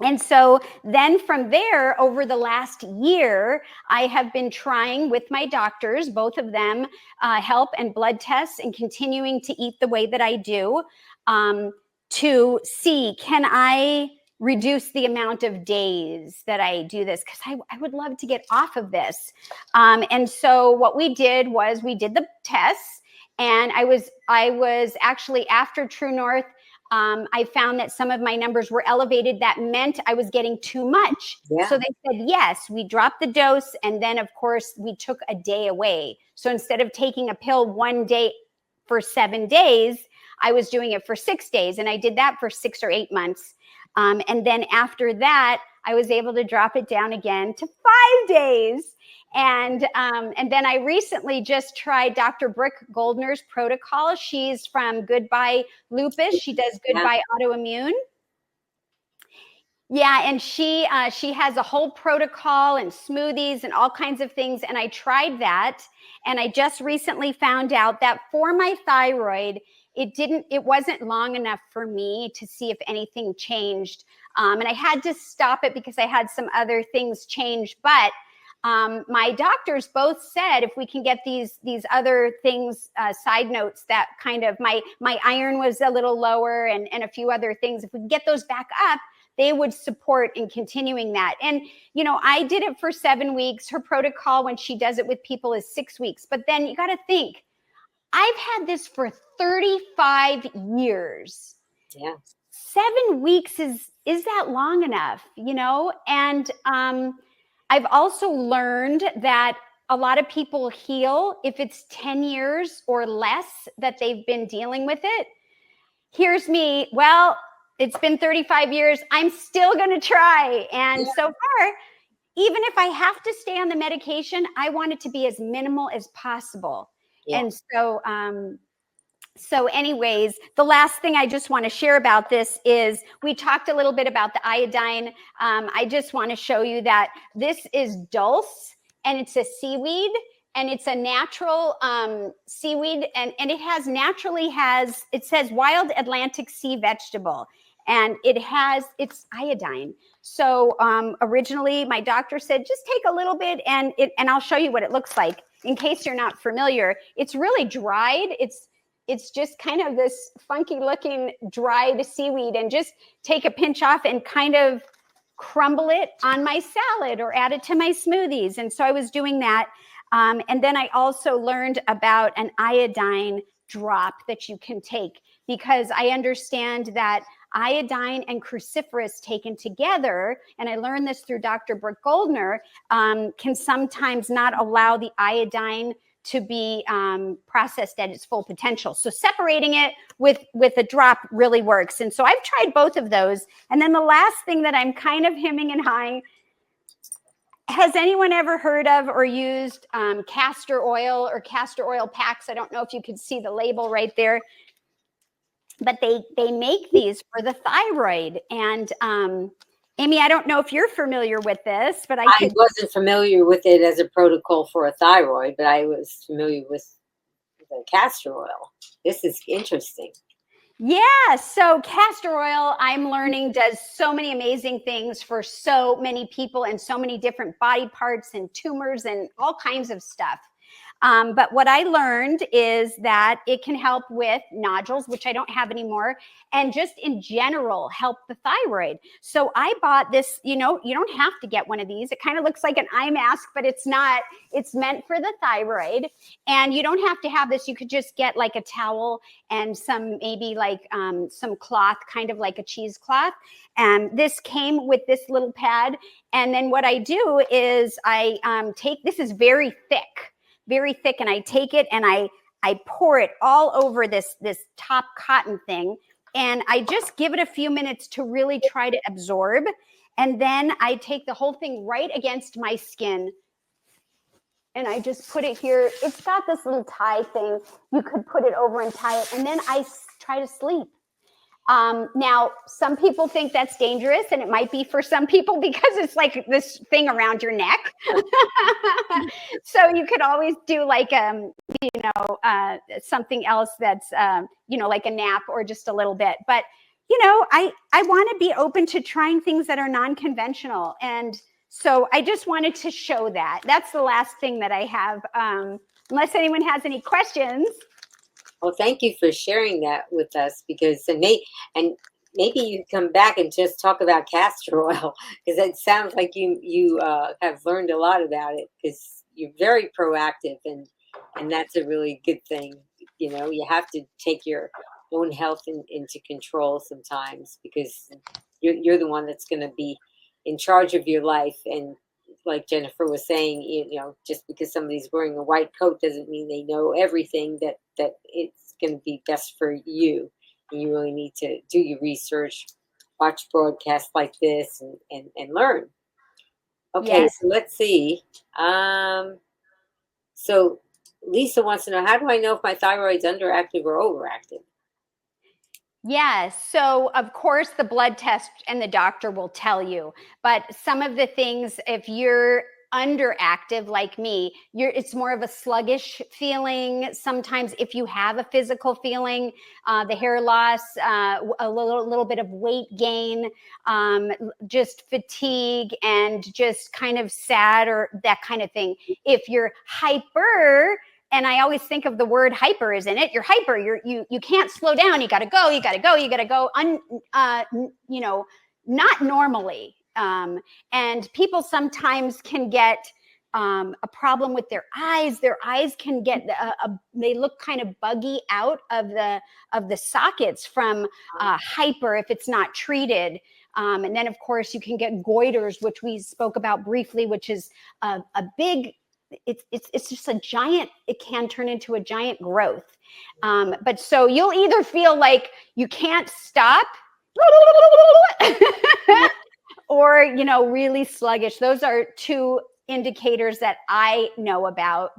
And so then from there, over the last year, I have been trying with my doctors, both of them, help and blood tests, and continuing to eat the way that I do, to see, can I reduce the amount of days that I do this? Because I would love to get off of this. And so what we did was we did the tests, and I was actually, after True North, I found that some of my numbers were elevated. That meant I was getting too much. Yeah. So they said, yes, we dropped the dose. And then, of course, we took a day away. So instead of taking a pill one day for 7 days, I was doing it for 6 days. And I did that for 6 or 8 months. And then after that, I was able to drop it down again to 5 days. And then I recently just tried Dr. Brooke Goldner's protocol. She's from Goodbye Lupus. She does Goodbye Autoimmune. Yeah, and she has a whole protocol and smoothies and all kinds of things. And I tried that, and I just recently found out that for my thyroid, it wasn't long enough for me to see if anything changed. And I had to stop it because I had some other things change. But my doctors both said, if we can get these other things, side notes, that kind of my iron was a little lower, and a few other things, if we can get those back up, they would support in continuing that. And, I did it for 7 weeks. Her protocol, when she does it with people, is 6 weeks. But then you got to think, I've had this for 35 years. Yeah. 7 weeks is that long enough, And I've also learned that a lot of people heal if it's 10 years or less that they've been dealing with it. Here's me. Well, it's been 35 years. I'm still going to try. And so far, even if I have to stay on the medication, I want it to be as minimal as possible. Yeah. And so anyways, the last thing I just want to share about this is we talked a little bit about the iodine. I just want to show you that this is dulse, and it's a seaweed, and it's a natural seaweed, and it says wild Atlantic sea vegetable, and it's iodine. So originally my doctor said, just take a little bit, and I'll show you what it looks like in case you're not familiar. It's really dried. It's just kind of this funky looking dried seaweed, and just take a pinch off and kind of crumble it on my salad or add it to my smoothies. And so I was doing that. And then I also learned about an iodine drop that you can take, because I understand that iodine and cruciferous taken together, and I learned this through Dr. Brooke Goldner, can sometimes not allow the iodine to be processed at its full potential. So separating it with a drop really works. And so I've tried both of those. And then the last thing that I'm kind of hemming and hawing, has anyone ever heard of or used castor oil or castor oil packs? I don't know if you can see the label right there, but they make these for the thyroid. And Amy, I don't know if you're familiar with this, but I wasn't familiar with it as a protocol for a thyroid, but I was familiar with the castor oil. This is interesting. Yeah, so castor oil, I'm learning, does so many amazing things for so many people and so many different body parts and tumors and all kinds of stuff. But what I learned is that it can help with nodules, which I don't have anymore, and just in general help the thyroid. So I bought this, you don't have to get one of these. It kind of looks like an eye mask, but it's not. It's meant for the thyroid. And you don't have to have this. You could just get like a towel and maybe some cloth, kind of like a cheesecloth. And this came with this little pad. And then what I do is I this is very thick, and I take it and I pour it all over this top cotton thing, and I just give it a few minutes to really try to absorb. And then I take the whole thing right against my skin, and I just put it here. It's got this little tie thing. You could put it over and tie it, and then I try to sleep. Now, some people think that's dangerous, and it might be for some people because it's like this thing around your neck. So you could always do like, something else that's, like a nap or just a little bit. But, I want to be open to trying things that are non-conventional. And so I just wanted to show that. That's the last thing that I have, unless anyone has any questions. Well, thank you for sharing that with us, because maybe you come back and just talk about castor oil, because it sounds like you have learned a lot about it, because you're very proactive, and that's a really good thing. You have to take your own health into control sometimes, because you're the one that's going to be in charge of your life. And like Jennifer was saying, just because somebody's wearing a white coat doesn't mean they know everything that it's going to be best for you. And you really need to do your research, watch broadcasts like this, and learn. Okay, Yes. So let's see. So Lisa wants to know, how do I know if my thyroid's underactive or overactive? Yes. So, of course, the blood test and the doctor will tell you. But some of the things, if you're underactive like me, it's more of a sluggish feeling. Sometimes if you have a physical feeling, the hair loss, a little bit of weight gain, just fatigue, and just kind of sad, or that kind of thing. If you're hyper, and I always think of the word hyper is in it. You're hyper. You can't slow down. You got to go. You got to go. You got to go. Not normally. And people sometimes can get a problem with their eyes. Their eyes can get they look kind of buggy out of the sockets from hyper if it's not treated. And then of course you can get goiters, which we spoke about briefly, which is a big. It's just a giant. It can turn into a giant growth. But so you'll either feel like you can't stop, or, really sluggish. Those are two indicators that I know about,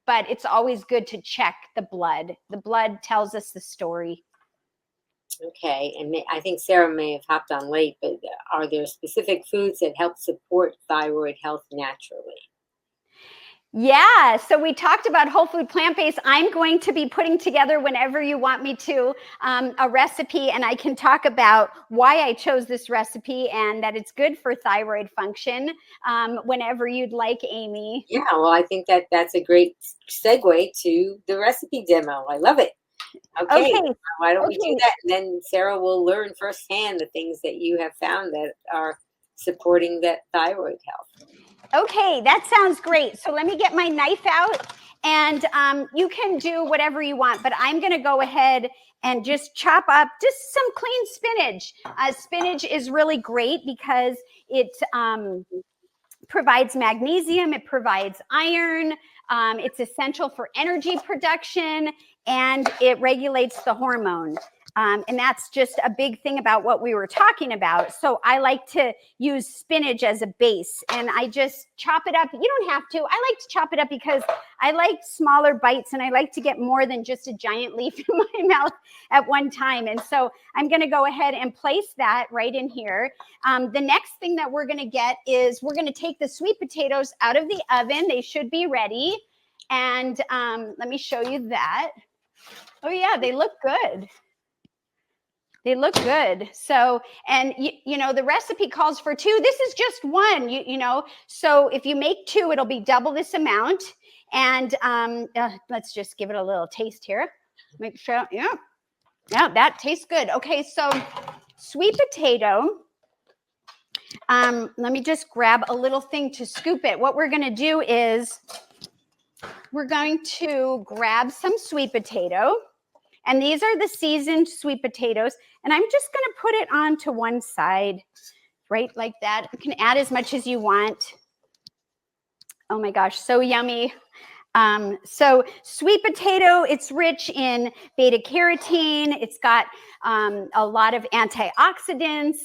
but it's always good to check the blood. The blood tells us the story. Okay, and I think Sarah may have hopped on late, but are there specific foods that help support thyroid health naturally? Yeah, so we talked about whole food plant-based. I'm going to be putting together, whenever you want me to, a recipe, and I can talk about why I chose this recipe and that it's good for thyroid function, whenever you'd like, Amy. Yeah, well, I think that's a great segue to the recipe demo. I love it. Okay, Okay, why don't we do okay. that? And then Sarah will learn firsthand the things that you have found that are supporting that thyroid health. Okay, that sounds great. So let me get my knife out, and you can do whatever you want, but I'm going to go ahead and just chop up just some clean spinach. Spinach is really great because it provides magnesium, it provides iron, it's essential for energy production, and it regulates the hormone. And that's just a big thing about what we were talking about. So I like to use spinach as a base, and I just chop it up. You don't have to. I like to chop it up because I like smaller bites, and I like to get more than just a giant leaf in my mouth at one time. And so I'm going to go ahead and place that right in here. The next thing that we're going to get is we're going to take the sweet potatoes out of the oven. They should be ready. And let me show you that. Oh, yeah, they look good. They look good. So, and the recipe calls for 2. This is just 1, So if you make 2, it'll be double this amount. And let's just give it a little taste here. Make sure, yeah, that tastes good. Okay, so sweet potato. Let me just grab a little thing to scoop it. What we're going to do is we're going to grab some sweet potato. And these are the seasoned sweet potatoes. And I'm just going to put it onto one side, right like that. You can add as much as you want. Oh my gosh, so yummy. So sweet potato, it's rich in beta carotene. It's got a lot of antioxidants.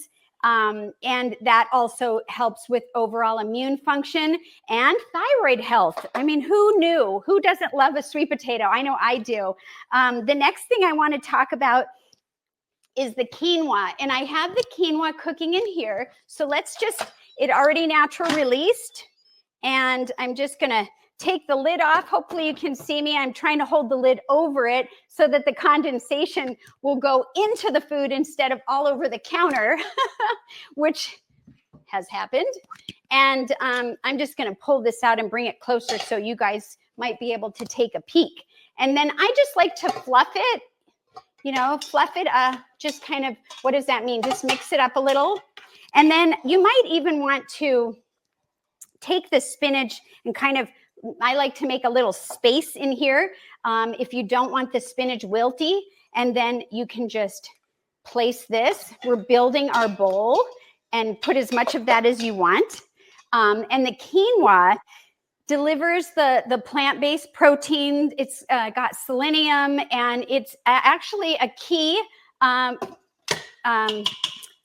And that also helps with overall immune function and thyroid health. I mean, who knew? Who doesn't love a sweet potato? I know I do. The next thing I want to talk about is the quinoa. And I have the quinoa cooking in here. So let's just, it already natural released. And I'm just going to take the lid off. Hopefully you can see me. I'm trying to hold the lid over it so that the condensation will go into the food instead of all over the counter, which has happened. And I'm just going to pull this out and bring it closer so you guys might be able to take a peek. And then I just like to fluff it, just kind of, what does that mean? Just mix it up a little. And then you might even want to take the spinach and kind of, I like to make a little space in here if you don't want the spinach wilty, and then you can just place this. We're building our bowl, and put as much of that as you want. And the quinoa delivers the plant-based protein. It's got selenium, and it's actually a key to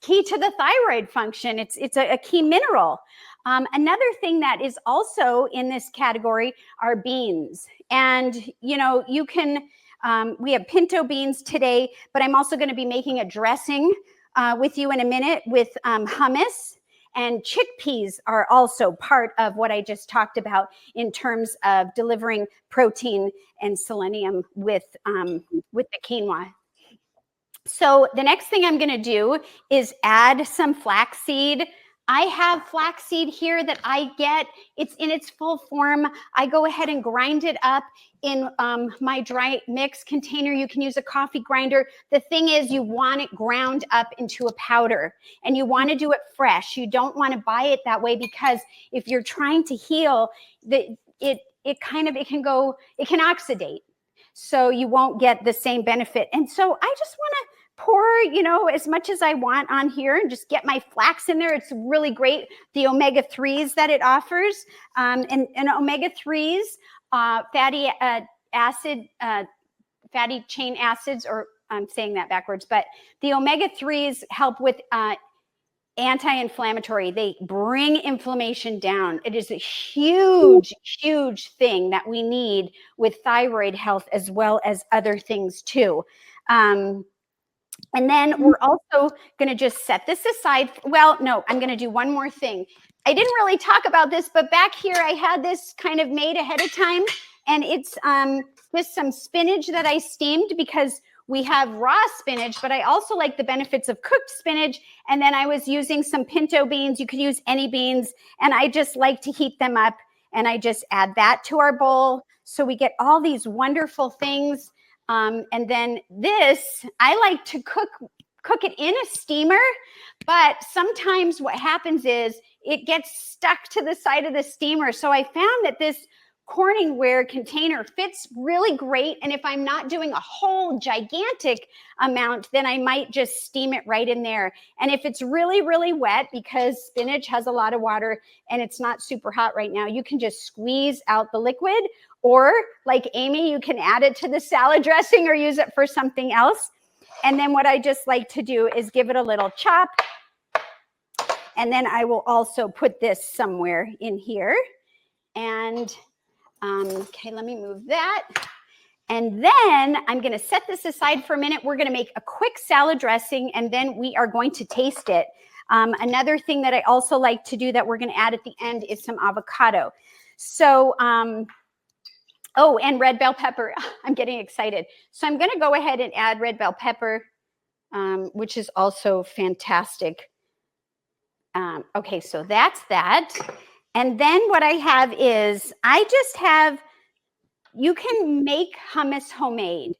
the thyroid function. It's a key mineral. Another thing that is also in this category are beans. And, you can, we have pinto beans today, but I'm also going to be making a dressing with you in a minute with hummus. And chickpeas are also part of what I just talked about in terms of delivering protein and selenium with the quinoa. So the next thing I'm going to do is add some flaxseed. I have flaxseed here that I get. It's in its full form. I go ahead and grind it up in my dry mix container. You can use a coffee grinder. The thing is, you want it ground up into a powder, and you want to do it fresh. You don't want to buy it that way, because if you're trying to heal, it can oxidate. So you won't get the same benefit. And so I just want to pour, as much as I want on here and just get my flax in there. It's really great. The omega-3s that it offers, and omega-3s, fatty chain acids, or I'm saying that backwards, but the omega-3s help with anti-inflammatory. They bring inflammation down. It is a huge, huge thing that we need with thyroid health as well as other things too. And then we're also going to just set this aside. Well, no, I'm going to do one more thing. I didn't really talk about this, but back here I had this kind of made ahead of time, and it's just some spinach that I steamed because we have raw spinach, but I also like the benefits of cooked spinach. And then I was using some pinto beans. You could use any beans, and I just like to heat them up, and I just add that to our bowl. So we get all these wonderful things. And then this, I like to cook it in a steamer, but sometimes what happens is it gets stuck to the side of the steamer. So I found that this Corningware container fits really great. And if I'm not doing a whole gigantic amount, then I might just steam it right in there. And if it's really, really wet, because spinach has a lot of water and it's not super hot right now, you can just squeeze out the liquid, or like Amy, you can add it to the salad dressing or use it for something else. And then what I just like to do is give it a little chop. And then I will also put this somewhere in here. And okay, let me move that. And then I'm going to set this aside for a minute. We're going to make a quick salad dressing, and then we are going to taste it. Another thing that I also like to do that we're going to add at the end is some avocado. So, oh, and red bell pepper. I'm getting excited. So I'm going to go ahead and add red bell pepper, which is also fantastic. Okay, so that's that. And then what I have is, you can make hummus homemade.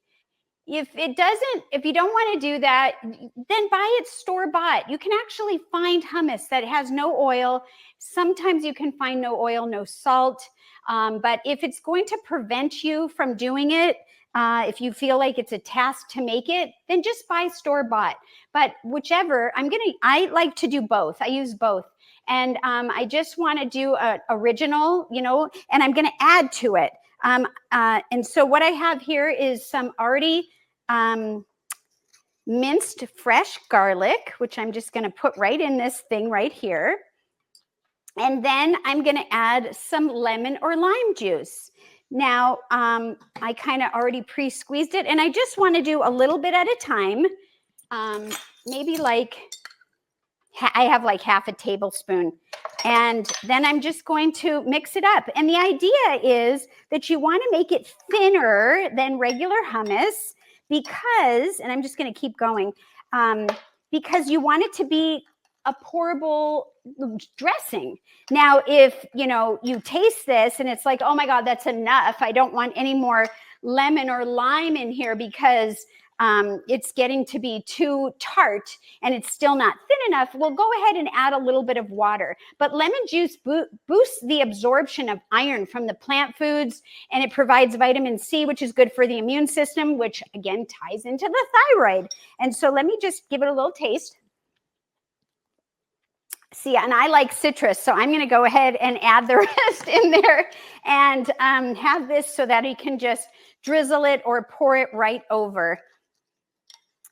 If you don't want to do that, then buy it store-bought. You can actually find hummus that has no oil. Sometimes you can find no oil, no salt. But if it's going to prevent you from doing it, if you feel like it's a task to make it, then just buy store-bought. But whichever, I like to do both. I use both. And I just want to do an original, and I'm going to add to it. And so what I have here is some already minced fresh garlic, which I'm just going to put right in this thing right here. And then I'm going to add some lemon or lime juice. Now, I kind of already pre-squeezed it, and I just want to do a little bit at a time. Maybe I have like half a tablespoon. And then I'm just going to mix it up. And the idea is that you want to make it thinner than regular hummus because, and I'm just going to keep going, because you want it to be a pourable dressing. Now, if you taste this and it's like, oh my God, that's enough. I don't want any more lemon or lime in here because it's getting to be too tart and it's still not thin enough, we'll go ahead and add a little bit of water. But lemon juice boosts the absorption of iron from the plant foods, and it provides vitamin C, which is good for the immune system, which again ties into the thyroid. And so let me just give it a little taste. See, and I like citrus, so I'm going to go ahead and add the rest in there and have this so that you can just drizzle it or pour it right over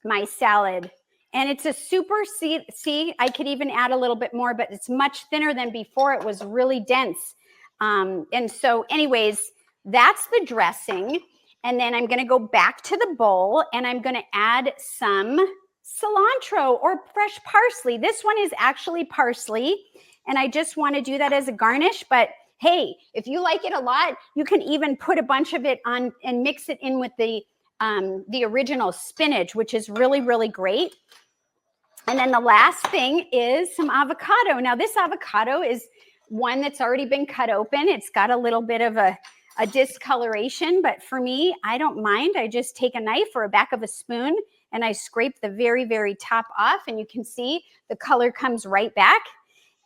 my salad. And it's a super, see, I could even add a little bit more, but it's much thinner than before. It was really dense. And so anyways, that's the dressing. And then I'm going to go back to the bowl and I'm going to add some cilantro or fresh parsley. This one is actually parsley, and I just want to do that as a garnish. But hey, if you like it a lot, you can even put a bunch of it on and mix it in with the original spinach, which is really, really great. And then the last thing is some avocado. Now, this avocado is one that's already been cut open. It's got a little bit of a discoloration, but for me, I don't mind. I just take a knife or a back of a spoon and I scrape the very, very top off, and you can see the color comes right back.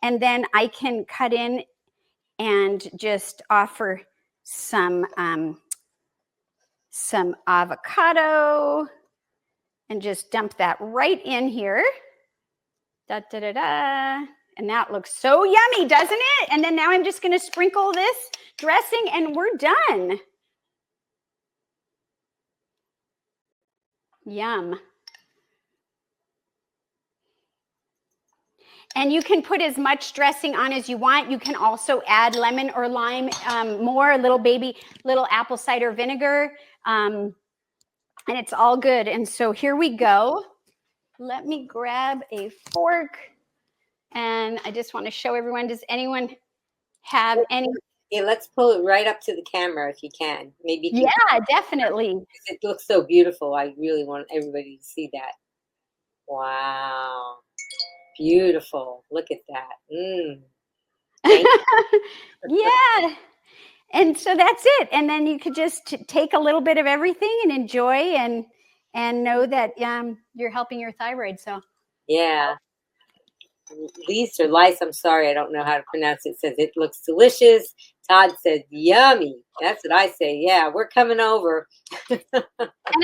And then I can cut in and just offer some avocado and just dump that right in here. Da, da, da, da. And that looks so yummy, doesn't it? And then now I'm just going to sprinkle this dressing and we're done. Yum. And you can put as much dressing on as you want. You can also add lemon or lime, more, a little apple cider vinegar, and it's all good. And so here we go. Let me grab a fork, and I just want to show everyone, does anyone have any? Yeah, let's pull it right up to the camera if you can. Maybe you can. Yeah, definitely. It looks so beautiful. I really want everybody to see that. Wow. Beautiful. Look at that. Thank you. Yeah. And so that's it. And then you could just take a little bit of everything and enjoy, and know that you're helping your thyroid. So Yeah. Lise or Lice, I'm sorry, I don't know how to pronounce it. Says it looks delicious. Todd said yummy. That's what I say. Yeah, we're coming over. and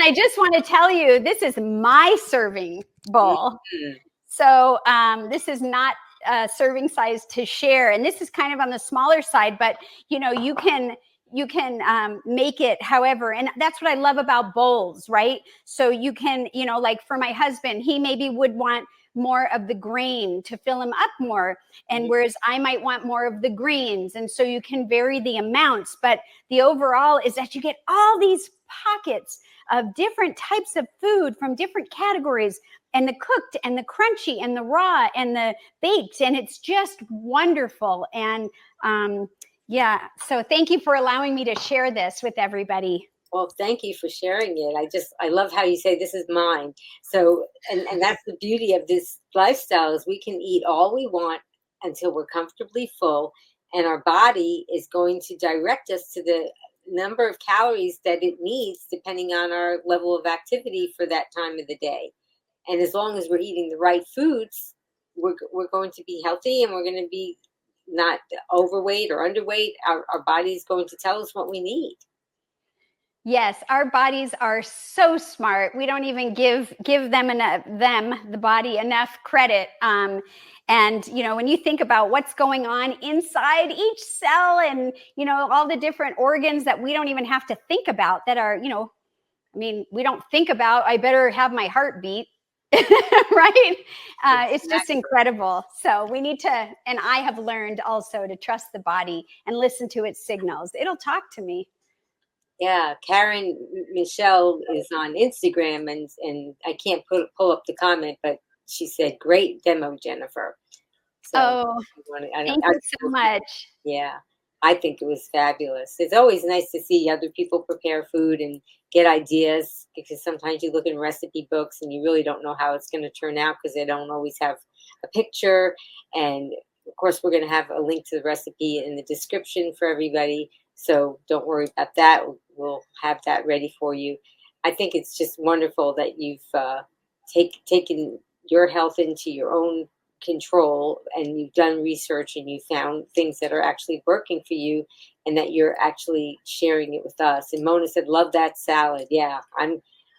I just want to tell you, this is my serving bowl. Mm. So this is not serving size to share, and this is kind of on the smaller side, but you can make it however, and that's what I love about bowls, right? So you can, like for my husband, he maybe would want more of the grain to fill him up more, and whereas I might want more of the greens, and so you can vary the amounts, but the overall is that you get all these pockets of different types of food from different categories, and the cooked and the crunchy and the raw and the baked, and it's just wonderful. And yeah, so thank you for allowing me to share this with everybody. Well, thank you for sharing it. I love how you say this is mine. So, and that's the beauty of this lifestyle is we can eat all we want until we're comfortably full, and our body is going to direct us to the number of calories that it needs depending on our level of activity for that time of the day. And as long as we're eating the right foods, we're going to be healthy, and we're going to be not overweight or underweight. Our body is going to tell us what we need. Yes, our bodies are so smart. We don't even give the body enough credit. And when you think about what's going on inside each cell, and all the different organs that we don't even have to think about, that are we don't think about, I better have my heart beat. Right? It's just incredible. So we need to, and I have learned also to trust the body and listen to its signals. It'll talk to me. Yeah, Karen Michelle is on Instagram, and I can't pull up the comment, but she said, "Great demo, Jennifer." So thank you so much. Yeah, I think it was fabulous. It's always nice to see other people prepare food and get ideas, because sometimes you look in recipe books and you really don't know how it's going to turn out because they don't always have a picture. And of course, we're going to have a link to the recipe in the description for everybody. So don't worry about that. We'll have that ready for you. I think it's just wonderful that you've taken your health into your own control, and you've done research, and you found things that are actually working for you, and that you're actually sharing it with us. And Mona said, "Love that salad." Yeah,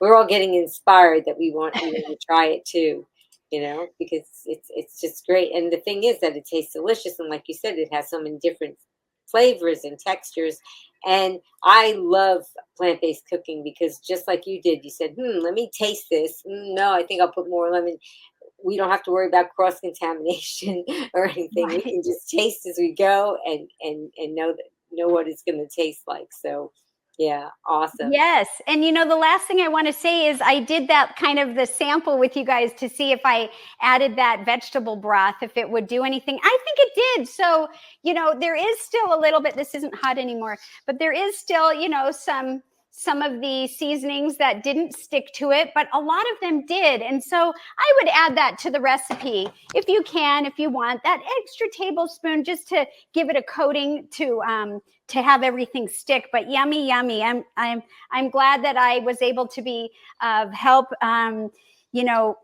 we're all getting inspired that we want to try it too, because it's just great. And the thing is that it tastes delicious, and like you said, it has so many different flavors and textures. And I love plant-based cooking because just like you did, you said, let me taste this. No, I think I'll put more lemon. We don't have to worry about cross-contamination or anything. Right. We can just taste as we go, and know what it's going to taste like. So yeah, awesome. Yes. And the last thing I want to say is I did that kind of the sample with you guys to see if I added that vegetable broth, if it would do anything. I think it did. So, there is still a little bit, this isn't hot anymore, but there is still, some of the seasonings that didn't stick to it, but a lot of them did. And so I would add that to the recipe if you can, if you want that extra tablespoon, just to give it a coating to have everything stick. But yummy, yummy. I'm glad that I was able to be of help, and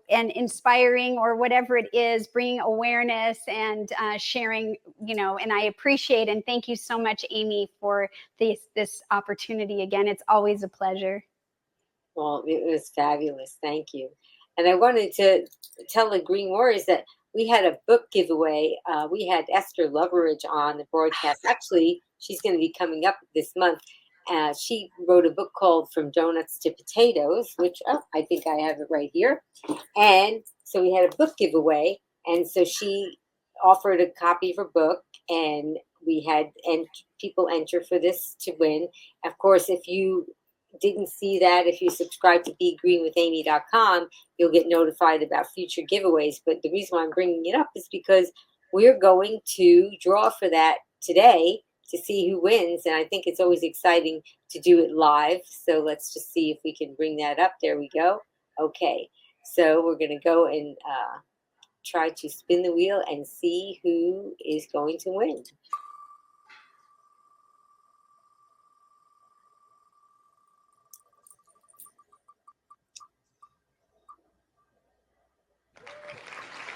inspiring, or whatever it is, bringing awareness and sharing, and I appreciate and thank you so much, Amy, for this opportunity again. It's always a pleasure. Well, it was fabulous. Thank you. And I wanted to tell the Green Warriors that we had a book giveaway. We had Esther Loveridge on the broadcast. Actually, she's going to be coming up this month. She wrote a book called From Donuts to Potatoes, which I think I have it right here. And so we had a book giveaway, And so she offered a copy of her book, and we had people enter for this to win. Of course, if you didn't see that, if you subscribe to begreenwithamy.com, you'll get notified about future giveaways. But the reason why I'm bringing it up is because we're going to draw for that today to see who wins. And I think it's always exciting to do it live. So let's just see if we can bring that up. There we go. Okay. So we're going to go and try to spin the wheel and see who is going to win.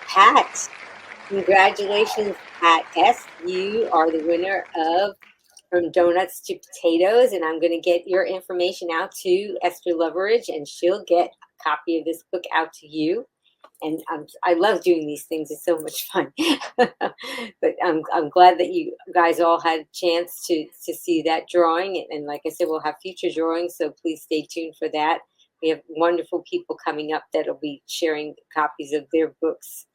Pat, congratulations, Pat S. You are the winner of From Donuts to Potatoes, and I'm going to get your information out to Esther Loveridge, and she'll get a copy of this book out to you. And I love doing these things. It's so much fun. But I'm glad that you guys all had a chance to see that drawing. And like I said, we'll have future drawings, so please stay tuned for that. We have wonderful people coming up that'll be sharing copies of their books.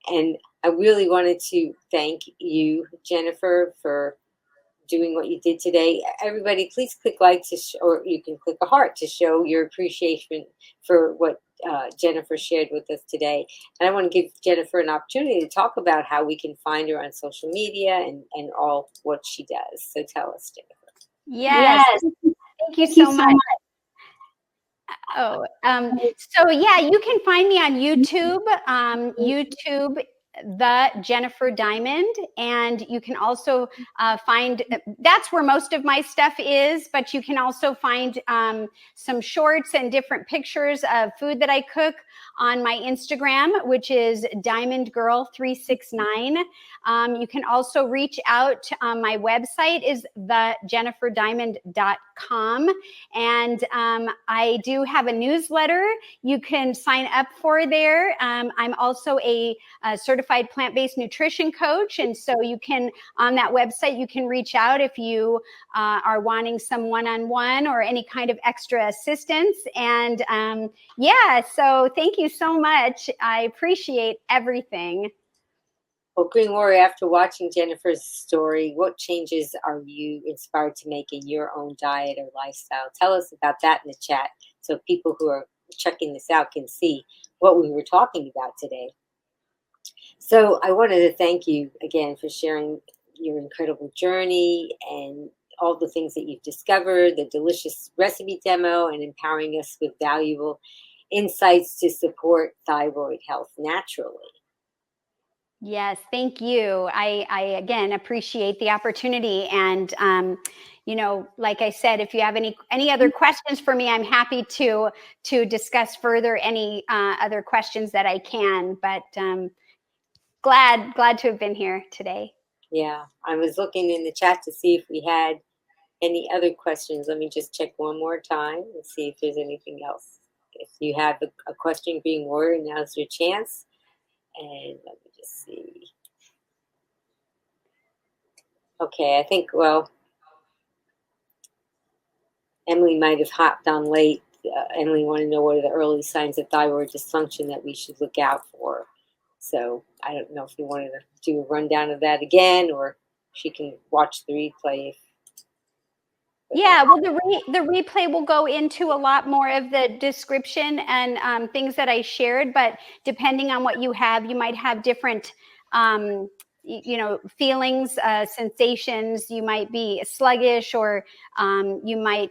And I really wanted to thank you, Jennifer, for doing what you did today. Everybody, please click like or you can click a heart to show your appreciation for what Jennifer shared with us today. And I want to give Jennifer an opportunity to talk about how we can find her on social media and all what she does. So tell us, Jennifer. Yes. Thank you so much. Oh, so yeah, you can find me on YouTube, the Jennifer Diamond, and you can also find, that's where most of my stuff is, but you can also find some shorts and different pictures of food that I cook on my Instagram, which is diamondgirl369. You can also reach out. My website is thejenniferdiamond.com, and I do have a newsletter you can sign up for there. I'm also a certified plant-based nutrition coach, and so you can, on that website, you can reach out if you are wanting some one-on-one or any kind of extra assistance. And yeah, so thank you so much. I appreciate everything. Well, Green Warrior, after watching Jennifer's story, what changes are you inspired to make in your own diet or lifestyle? Tell us about that in the chat so people who are checking this out can see what we were talking about today. So I wanted to thank you again for sharing your incredible journey and all the things that you've discovered, the delicious recipe demo, and empowering us with valuable insights to support thyroid health naturally. Yes, thank you. I again appreciate the opportunity, and you know, like I said, if you have any other questions for me, I'm happy to discuss further any other questions that I can. But glad to have been here today. Yeah, I was looking in the chat to see if we had any other questions. Let me just check one more time and see if there's anything else. If you have a question, Green Warrior, now's your chance. And let me just see. Okay, I think, well, Emily might have hopped on late. Emily wanted to know what are the early signs of thyroid dysfunction that we should look out for. So I don't know if you wanted to do a rundown of that again, or she can watch the replay. Yeah, well, the replay will go into a lot more of the description and things that I shared, but depending on what you have, you might have different, you know, feelings, sensations. You might be sluggish, or you might,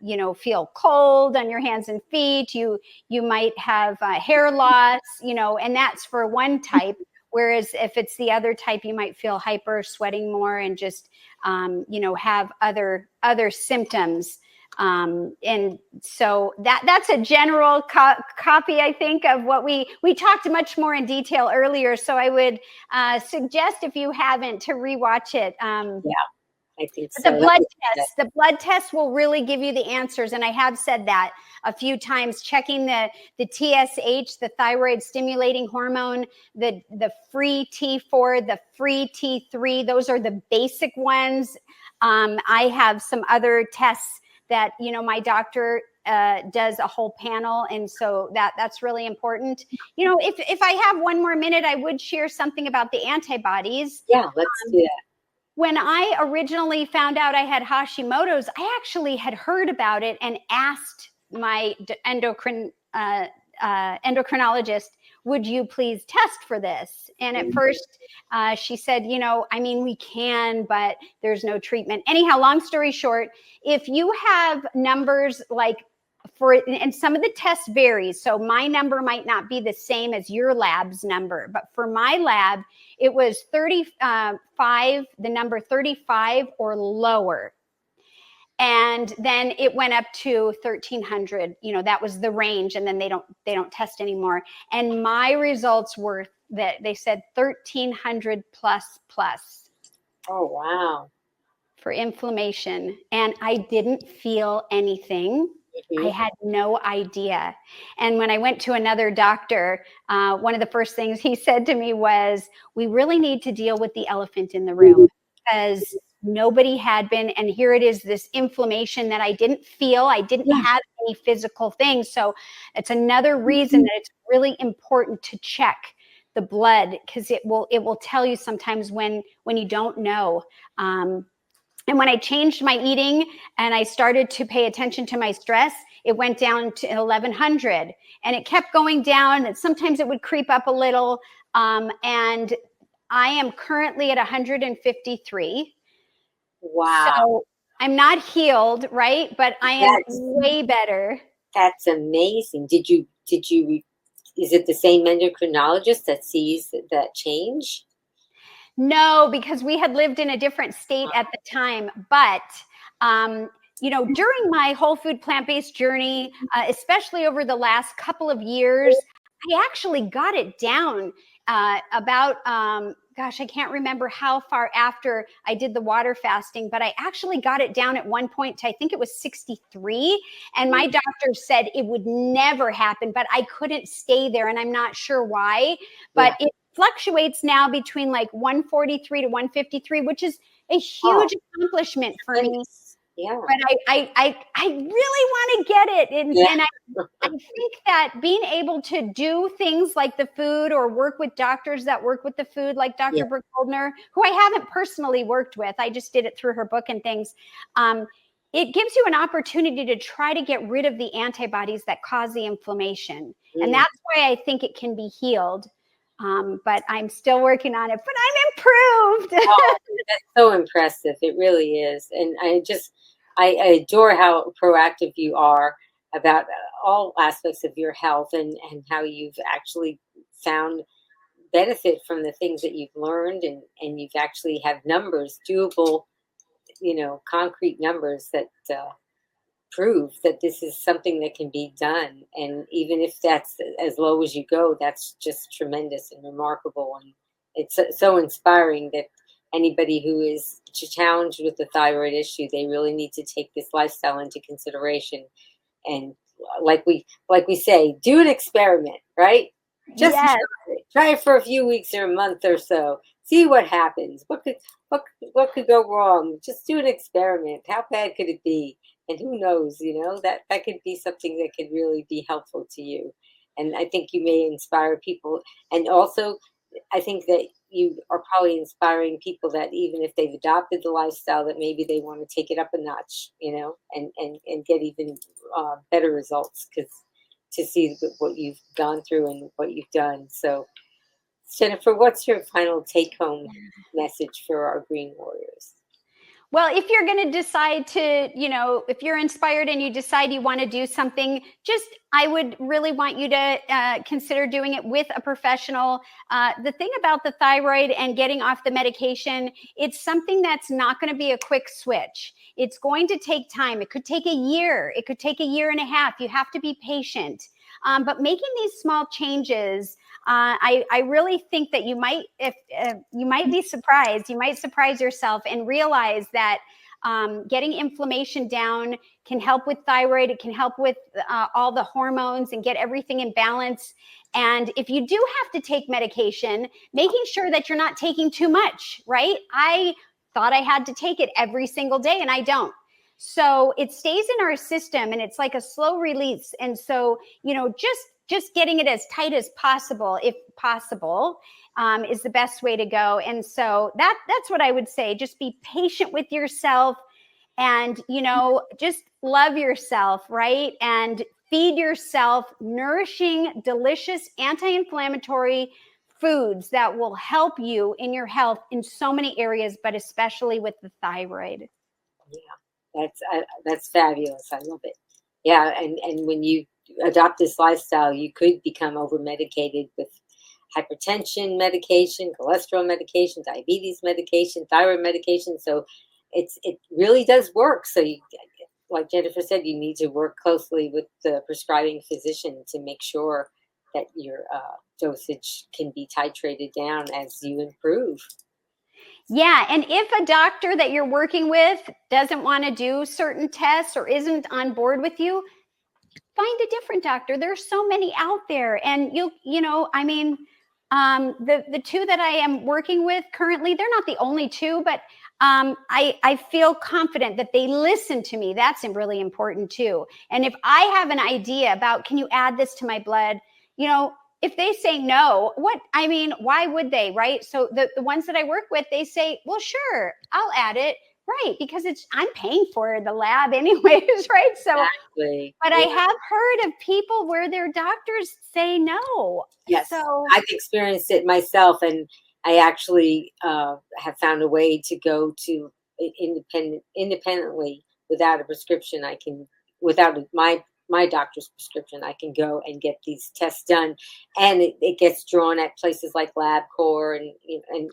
you know, feel cold on your hands and feet. You might have hair loss, you know, and that's for one type. Whereas if it's the other type, you might feel hyper, sweating more, and just, you know, have other symptoms. And so that's a general copy, I think, of what we talked much more in detail earlier. So I would suggest, if you haven't, to rewatch it. Yeah. I think so. The blood test will really give you the answers. And I have said that a few times, checking the TSH, the thyroid stimulating hormone, the free T4, the free T3, those are the basic ones. I have some other tests that, you know, my doctor does a whole panel. And so that's really important. If I have one more minute, I would share something about the antibodies. Yeah, let's do that. When I originally found out I had Hashimoto's, I actually had heard about it and asked my endocrinologist, would you please test for this? And at first she said, we can, but there's no treatment. Anyhow, long story short, if you have numbers like and some of the tests varies. So my number might not be the same as your lab's number, but for my lab, it was 35, the number 35 or lower. And then it went up to 1,300, that was the range. And then they don't test anymore. And my results were that they said 1,300 plus. Oh, wow. For inflammation. And I didn't feel anything. I had no idea. And when I went to another doctor, one of the first things he said to me was, we really need to deal with the elephant in the room, because nobody had been. And here it is, this inflammation that I didn't feel. I didn't have any physical things. So it's another reason that it's really important to check the blood, because it will tell you sometimes when you don't know. And when I changed my eating and I started to pay attention to my stress, it went down to 1,100, and it kept going down. And sometimes it would creep up a little. And I am currently at 153. Wow. So I'm not healed, right? But I am way better. That's amazing. Did you, is it the same endocrinologist that sees that change? No, because we had lived in a different state at the time. But, during my whole food plant-based journey, especially over the last couple of years, I actually got it down about, I can't remember how far after I did the water fasting, but I actually got it down at one point to, I think it was 63. And my doctor said it would never happen, but I couldn't stay there. And I'm not sure why, but it fluctuates now between like 143 to 153, which is a huge accomplishment for me. Yeah. But I really want to get it. And I think that being able to do things like the food, or work with doctors that work with the food, like Dr. Brooke Goldner, who I haven't personally worked with, I just did it through her book and things. It gives you an opportunity to try to get rid of the antibodies that cause the inflammation. And that's why I think it can be healed. But I'm still working on it, but I'm improved. That's so impressive. It really is. And I adore how proactive you are about all aspects of your health, and how you've actually found benefit from the things that you've learned, and you've actually have numbers, doable, concrete numbers that prove that this is something that can be done. And even if that's as low as you go, that's just tremendous and remarkable. And it's so inspiring that anybody who is challenged with the thyroid issue, they really need to take this lifestyle into consideration. And like we say, do an experiment, right? Just try it for a few weeks or a month or so. See what happens. What could go wrong? Just do an experiment. How bad could it be? And who knows, that could be something that could really be helpful to you. And I think you may inspire people. And also, I think that you are probably inspiring people that even if they've adopted the lifestyle, that maybe they want to take it up a notch, and get even better results, because to see what you've gone through and what you've done. So, Jennifer, what's your final take-home message for our Green Warriors? Well, if you're going to decide to, if you're inspired and you decide you want to do something, I would really want you to consider doing it with a professional. The thing about the thyroid and getting off the medication, it's something that's not going to be a quick switch. It's going to take time. It could take a year. It could take a year and a half. You have to be patient. But making these small changes, I really think that you might be surprised. You might surprise yourself and realize that getting inflammation down can help with thyroid. It can help with all the hormones and get everything in balance. And if you do have to take medication, making sure that you're not taking too much, right? I thought I had to take it every single day, and I don't. So it stays in our system, and it's like a slow release. And so, just getting it as tight as possible, if possible, is the best way to go. And so that's what I would say. Just be patient with yourself, and just love yourself, right? And feed yourself nourishing, delicious, anti-inflammatory foods that will help you in your health in so many areas, but especially with the thyroid. Yeah, that's fabulous. I love it. Yeah, and when you adopt this lifestyle, you could become over medicated with hypertension medication, cholesterol medication, diabetes medication, thyroid medication. So it really does work. So you, like Jennifer said, you need to work closely with the prescribing physician to make sure that your dosage can be titrated down as you improve. Yeah. And if a doctor that you're working with doesn't want to do certain tests or isn't on board with you, find a different doctor. There's so many out there. And the two that I am working with currently, they're not the only two, but I feel confident that they listen to me. That's really important too. And if I have an idea about, can you add this to my blood? If they say no, why would they, right? So the ones that I work with, they say, well, sure, I'll add it. Right, because I'm paying for the lab anyways, right? So, Exactly. but I have heard of people where their doctors say no. Yes, So I've experienced it myself, and I actually have found a way to go to independently without a prescription. Without my doctor's prescription, I can go and get these tests done, and it gets drawn at places like LabCorp, and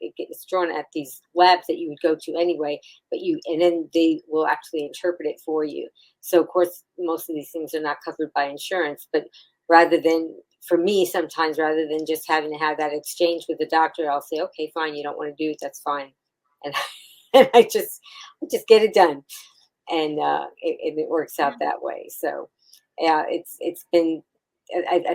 it gets drawn at these labs that you would go to anyway. And then they will actually interpret it for you. So of course, most of these things are not covered by insurance, but for me, sometimes rather than just having to have that exchange with the doctor, I'll say, okay, fine, you don't want to do it, that's fine. And, and I just get it done. And it works out that way. So yeah, it's been,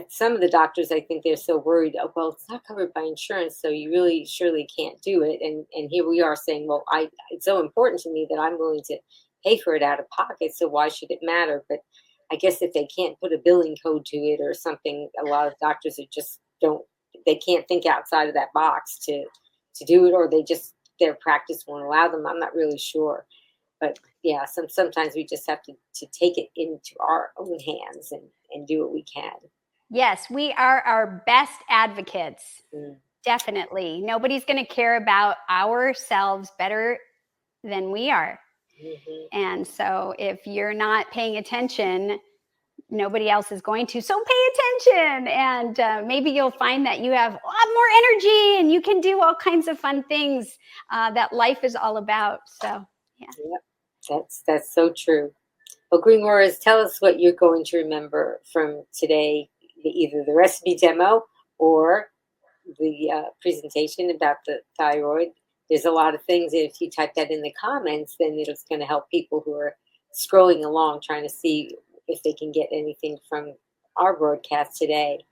some of the doctors, I think they're so worried, oh, well, it's not covered by insurance, so you really surely can't do it. And here we are saying, well, it's so important to me that I'm willing to pay for it out of pocket, so why should it matter? But I guess if they can't put a billing code to it or something, a lot of doctors are just they can't think outside of that box to do it, or their practice won't allow them. I'm not really sure. But yeah, sometimes we just have to take it into our own hands and do what we can. yes, we are our best advocates. Mm. Definitely. Nobody's going to care about ourselves better than we are. Mm-hmm. And so if you're not paying attention, nobody else is going to. So pay attention, and maybe you'll find that you have a lot more energy and you can do all kinds of fun things that life is all about. So, yeah. Yep. That's so true. Well, Green Warriors, tell us what you're going to remember from today, either the recipe demo or the presentation about the thyroid. There's a lot of things that if you type that in the comments, then it's going to help people who are scrolling along trying to see if they can get anything from our broadcast today.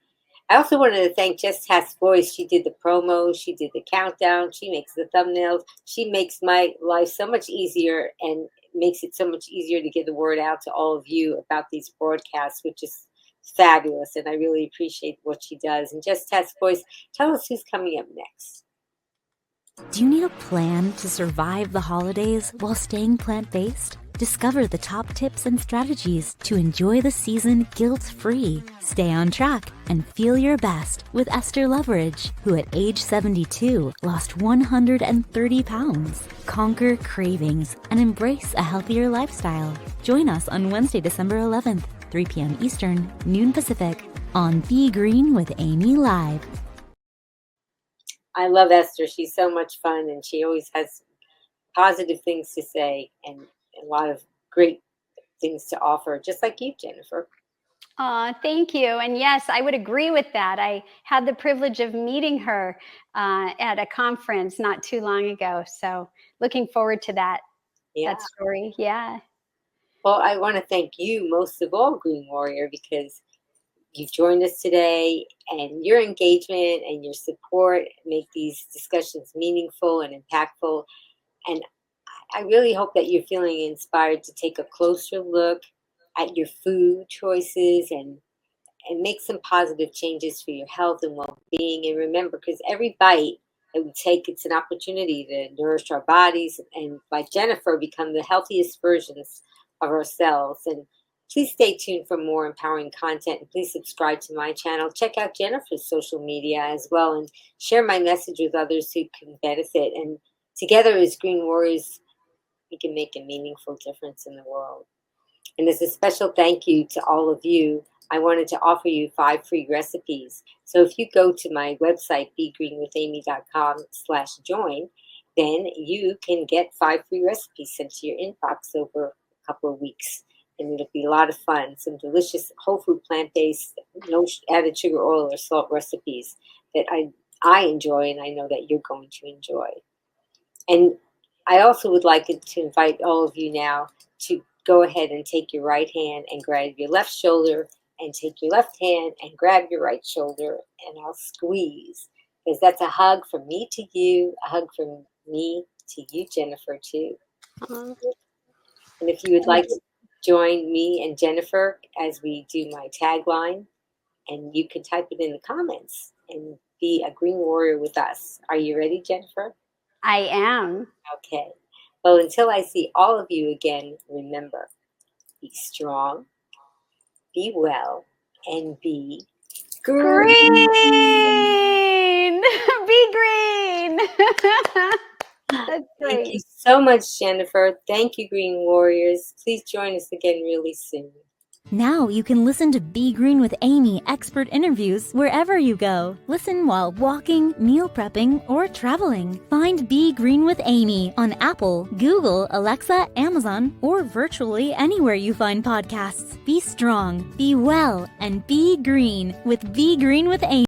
I also wanted to thank Jess Hass Voice. She did the promo, she did the countdown, she makes the thumbnails. She makes my life so much easier and makes it so much easier to get the word out to all of you about these broadcasts, which is fabulous. And I really appreciate what she does. And Jess Hass Voice, tell us who's coming up next. Do you need a plan to survive the holidays while staying plant-based? Discover the top tips and strategies to enjoy the season guilt-free, stay on track, and feel your best with Esther Loveridge, who at age 72 lost 130 pounds. Conquer cravings and embrace a healthier lifestyle. Join us on Wednesday, December 11th, 3 p.m. Eastern, noon Pacific, on Be Green with Amy Live. I love Esther. She's so much fun, and she always has positive things to say and a lot of great things to offer, just like you, Jennifer. Thank you. And yes, I would agree with that. I had the privilege of meeting her at a conference not too long ago. So looking forward to that story. Yeah. Well, I want to thank you most of all, Green Warrior, because you've joined us today, and your engagement and your support make these discussions meaningful and impactful. And I really hope that you're feeling inspired to take a closer look at your food choices and make some positive changes for your health and well-being. And remember, because every bite that we take, it's an opportunity to nourish our bodies and, like Jennifer, become the healthiest versions of ourselves. And please stay tuned for more empowering content. And please subscribe to my channel. Check out Jennifer's social media as well, and share my message with others who can benefit. And together as Green Warriors, we can make a meaningful difference in the world. And as a special thank you to all of you, I wanted to offer you 5 free recipes. So if you go to my website, begreenwithamy.com/join, then you can get 5 free recipes sent to your inbox over a couple of weeks. And it'll be a lot of fun. Some delicious whole food, plant-based, no added sugar, oil, or salt recipes that I enjoy, and I know that you're going to enjoy. And I also would like to invite all of you now to go ahead and take your right hand and grab your left shoulder, and take your left hand and grab your right shoulder, and I'll squeeze, because that's a hug from me to you, a hug from me to you, Jennifer, too. And if you would like to join me and Jennifer as we do my tagline, and you can type it in the comments and be a green warrior with us. Are you ready, Jennifer? I am. Okay. Well, until I see all of you again, remember, be strong, be well, and be green. Green! Be green! That's Thank you great. so much, Jennifer. Thank you, Green Warriors. Please join us again really soon. Now you can listen to Be Green with Amy expert interviews wherever you go. Listen while walking, meal prepping, or traveling. Find Be Green with Amy on Apple, Google, Alexa, Amazon, or virtually anywhere you find podcasts. Be strong, be well, and be green with Be Green with Amy.